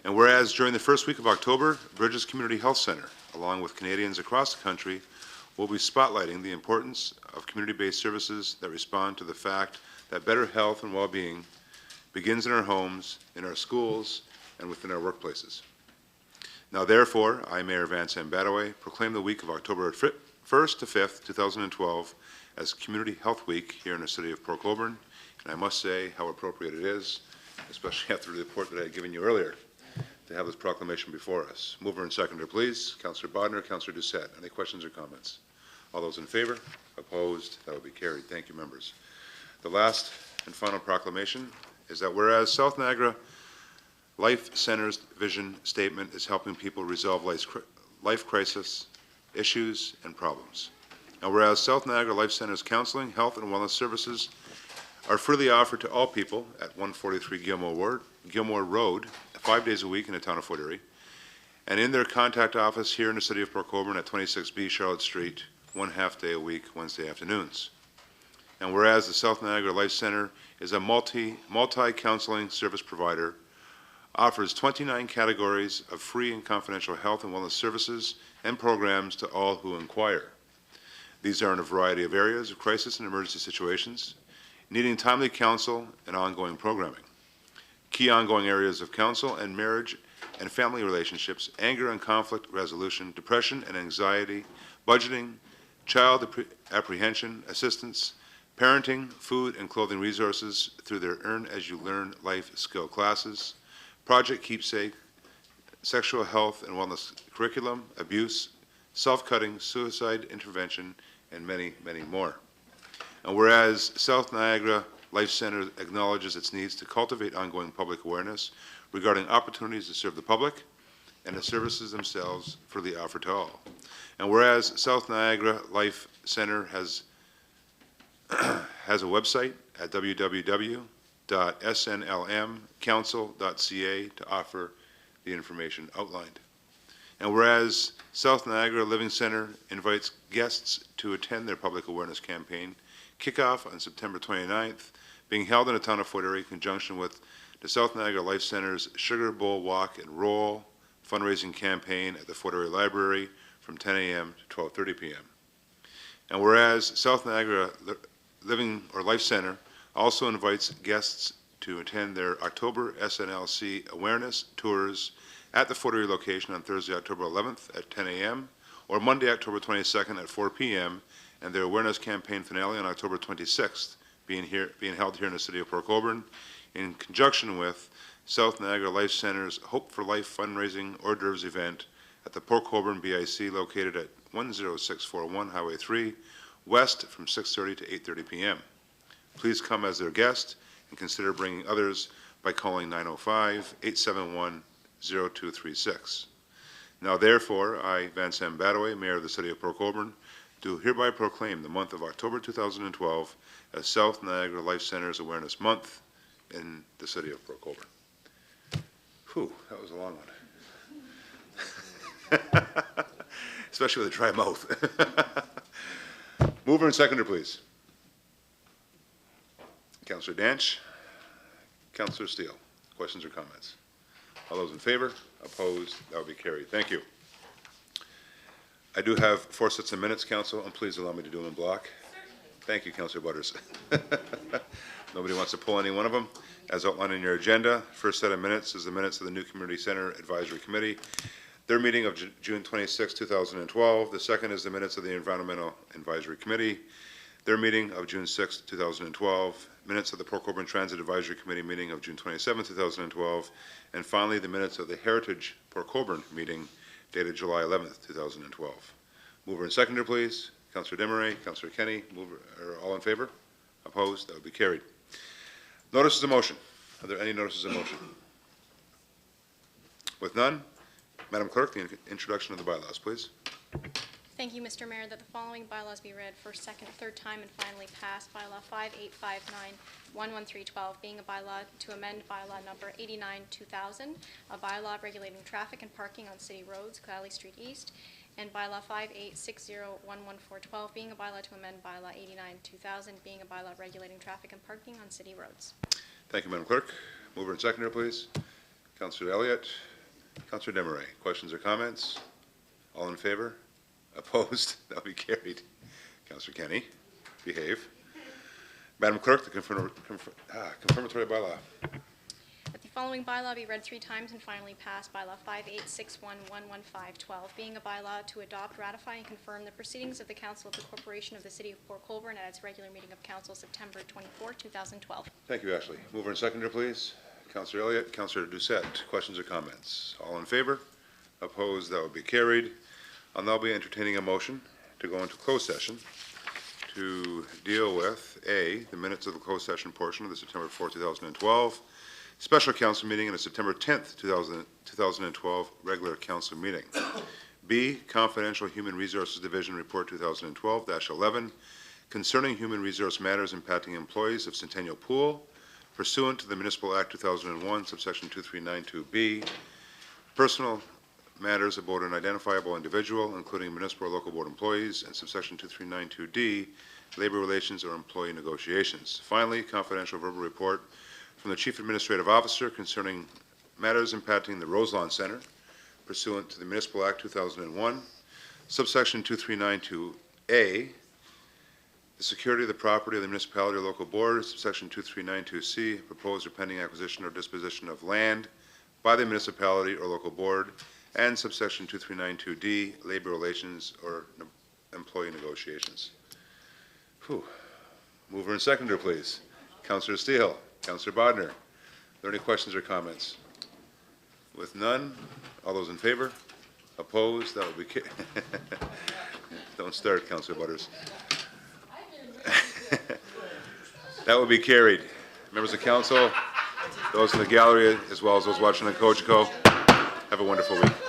And whereas during the first week of October, Bridges Community Health Centre, along with Canadians across the country, will be spotlighting the importance of community-based services that respond to the fact that better health and well-being begins in our homes, in our schools, and within our workplaces. Now therefore, I, Mayor Vance Badaway, proclaim the week of October 1st to 5th, 2012 as Community Health Week here in the city of Port Colborne. And I must say how appropriate it is, especially after the report that I had given you earlier, to have this proclamation before us. Mover and seconder, please. Councillor Bodnar, Councillor Doucette. Any questions or comments? All those in favor? Opposed? That will be carried. Thank you, members. The last and final proclamation is that whereas South Niagara Life Center's vision statement is helping people resolve life crisis, issues, and problems. And whereas South Niagara Life Center's counseling, health, and wellness services are freely offered to all people at 143 Gilmore Road, 5 days a week in the town of Fort Erie, and in their contact office here in the city of Port Colborne at 26B Charlotte Street, 1 half-day a week, Wednesday afternoons. And whereas the South Niagara Life Center is a multi-counseling service provider, offers 29 categories of free and confidential health and wellness services and programs to all who inquire. These are in a variety of areas of crisis and emergency situations, needing timely counsel and ongoing programming. Key ongoing areas of counsel and marriage and family relationships, anger and conflict resolution, depression and anxiety, budgeting, child apprehension assistance, parenting, food and clothing resources through their Earn As You Learn life skill classes, Project Keepsake, sexual health and wellness curriculum, abuse, self-cutting, suicide intervention, and many, many more. And whereas South Niagara Life Center acknowledges its needs to cultivate ongoing public awareness regarding opportunities to serve the public and the services themselves freely offered to all. And whereas South Niagara Life Center has a website at www.snlmcouncil.ca to offer the information outlined. And whereas South Niagara Living Center invites guests to attend their public awareness campaign, kickoff on September 29th, being held in the town of Fort Erie in conjunction with the South Niagara Life Center's Sugar Bowl Walk and Roll fundraising campaign at the Fort Erie Library from 10 a.m. to 12:30 p.m. And whereas South Niagara Living or Life Center also invites guests to attend their October SNLC awareness tours at the Fort Erie location on Thursday, October 11th at 10 a.m. or Monday, October 22nd at 4 p.m. and their awareness campaign finale on October 26th being held here in the city of Port Colborne in conjunction with South Niagara Life Center's Hope for Life fundraising hors d'oeuvres event at the Port Colborne BIC located at 10641 Highway 3 west from 6:30 to 8:30 p.m. Please come as their guest and consider bringing others by calling 905-871-0236. Now therefore, I, Van Sam Badaway, Mayor of the City of Port Colborne, do hereby proclaim the month of October 2012 as South Niagara Life Center's Awareness Month in the City of Port Colborne. Whew, that was a long one. Especially with a dry mouth. Mover and seconder, please. Councillor Danch, Councillor Steele. Questions or comments? All those in favor? Opposed? That will be carried. Thank you. I do have 4 sets of minutes, Council, and please allow me to do them in block. Thank you, Councillor Butters. Nobody wants to pull any one of them. As outlined in your agenda, first set of minutes is the minutes of the New Community Center Advisory Committee. Their meeting of June 26, 2012. The second is the minutes of the Environmental Advisory Committee. Their meeting of June 6, 2012. Minutes of the Port Colborne Transit Advisory Committee meeting of June 27, 2012. And finally, the minutes of the Heritage Port Colborne meeting dated July 11, 2012. Mover and seconder, please. Councillor Desmarais, Councillor Kenny, all in favor? Opposed? That would be carried. Notices of motion. Are there any notices of motion? With none, Madam Clerk, the introduction of the bylaws, please. Thank you, Mr. Mayor, that the following bylaws be read first, second, third time and finally passed. Bylaw 5859-11312 being a bylaw to amend bylaw number 89-2000, a bylaw regulating traffic and parking on city roads, Clally Street East, and bylaw 5860-11412 being a bylaw to amend bylaw 89-2000 being a bylaw regulating traffic and parking on city roads. Thank you, Madam Clerk. Mover and seconder, please. Councillor Elliott, Councillor Desmarais. Questions or comments? All in favor? Opposed? That will be carried. Councillor Kenny, behave. Madam Clerk, the confirmatory bylaw. That the following bylaw be read 3 times and finally passed. Bylaw 5861-11512 being a bylaw to adopt, ratify, and confirm the proceedings of the Council of the Corporation of the City of Port Colborne at its regular meeting of Council September 24, 2012. Thank you, Ashley. Mover and seconder, please. Councillor Elliott, Councillor Doucette. Questions or comments? All in favor? Opposed? That will be carried. I'll now be entertaining a motion to go into closed session to deal with A, the minutes of the closed session portion of the September 4, 2012 special council meeting and a September 10th, 2012 regular council meeting. B, confidential Human Resources Division Report 2012-11 concerning human resource matters impacting employees of Centennial Pool pursuant to the Municipal Act 2001, subsection 2392B, personal matters about an identifiable individual, including municipal or local board employees, and subsection 2392D, labor relations or employee negotiations. Finally, confidential verbal report from the Chief Administrative Officer concerning matters impacting the Roselawn Center pursuant to the Municipal Act 2001, subsection 2392A, the security of the property of the municipality or local board, subsection 2392C, proposed or pending acquisition or disposition of land by the municipality or local board, and subsection 2392D, labor relations or employee negotiations. Whew. Mover and seconder, please. Councillor Steele, Councillor Bodnar. Are there any questions or comments? With none, all those in favor? Opposed? That will be don't start, Councillor Butters. That will be carried. Members of council, those in the gallery, as well as those watching on COGECO, have a wonderful week.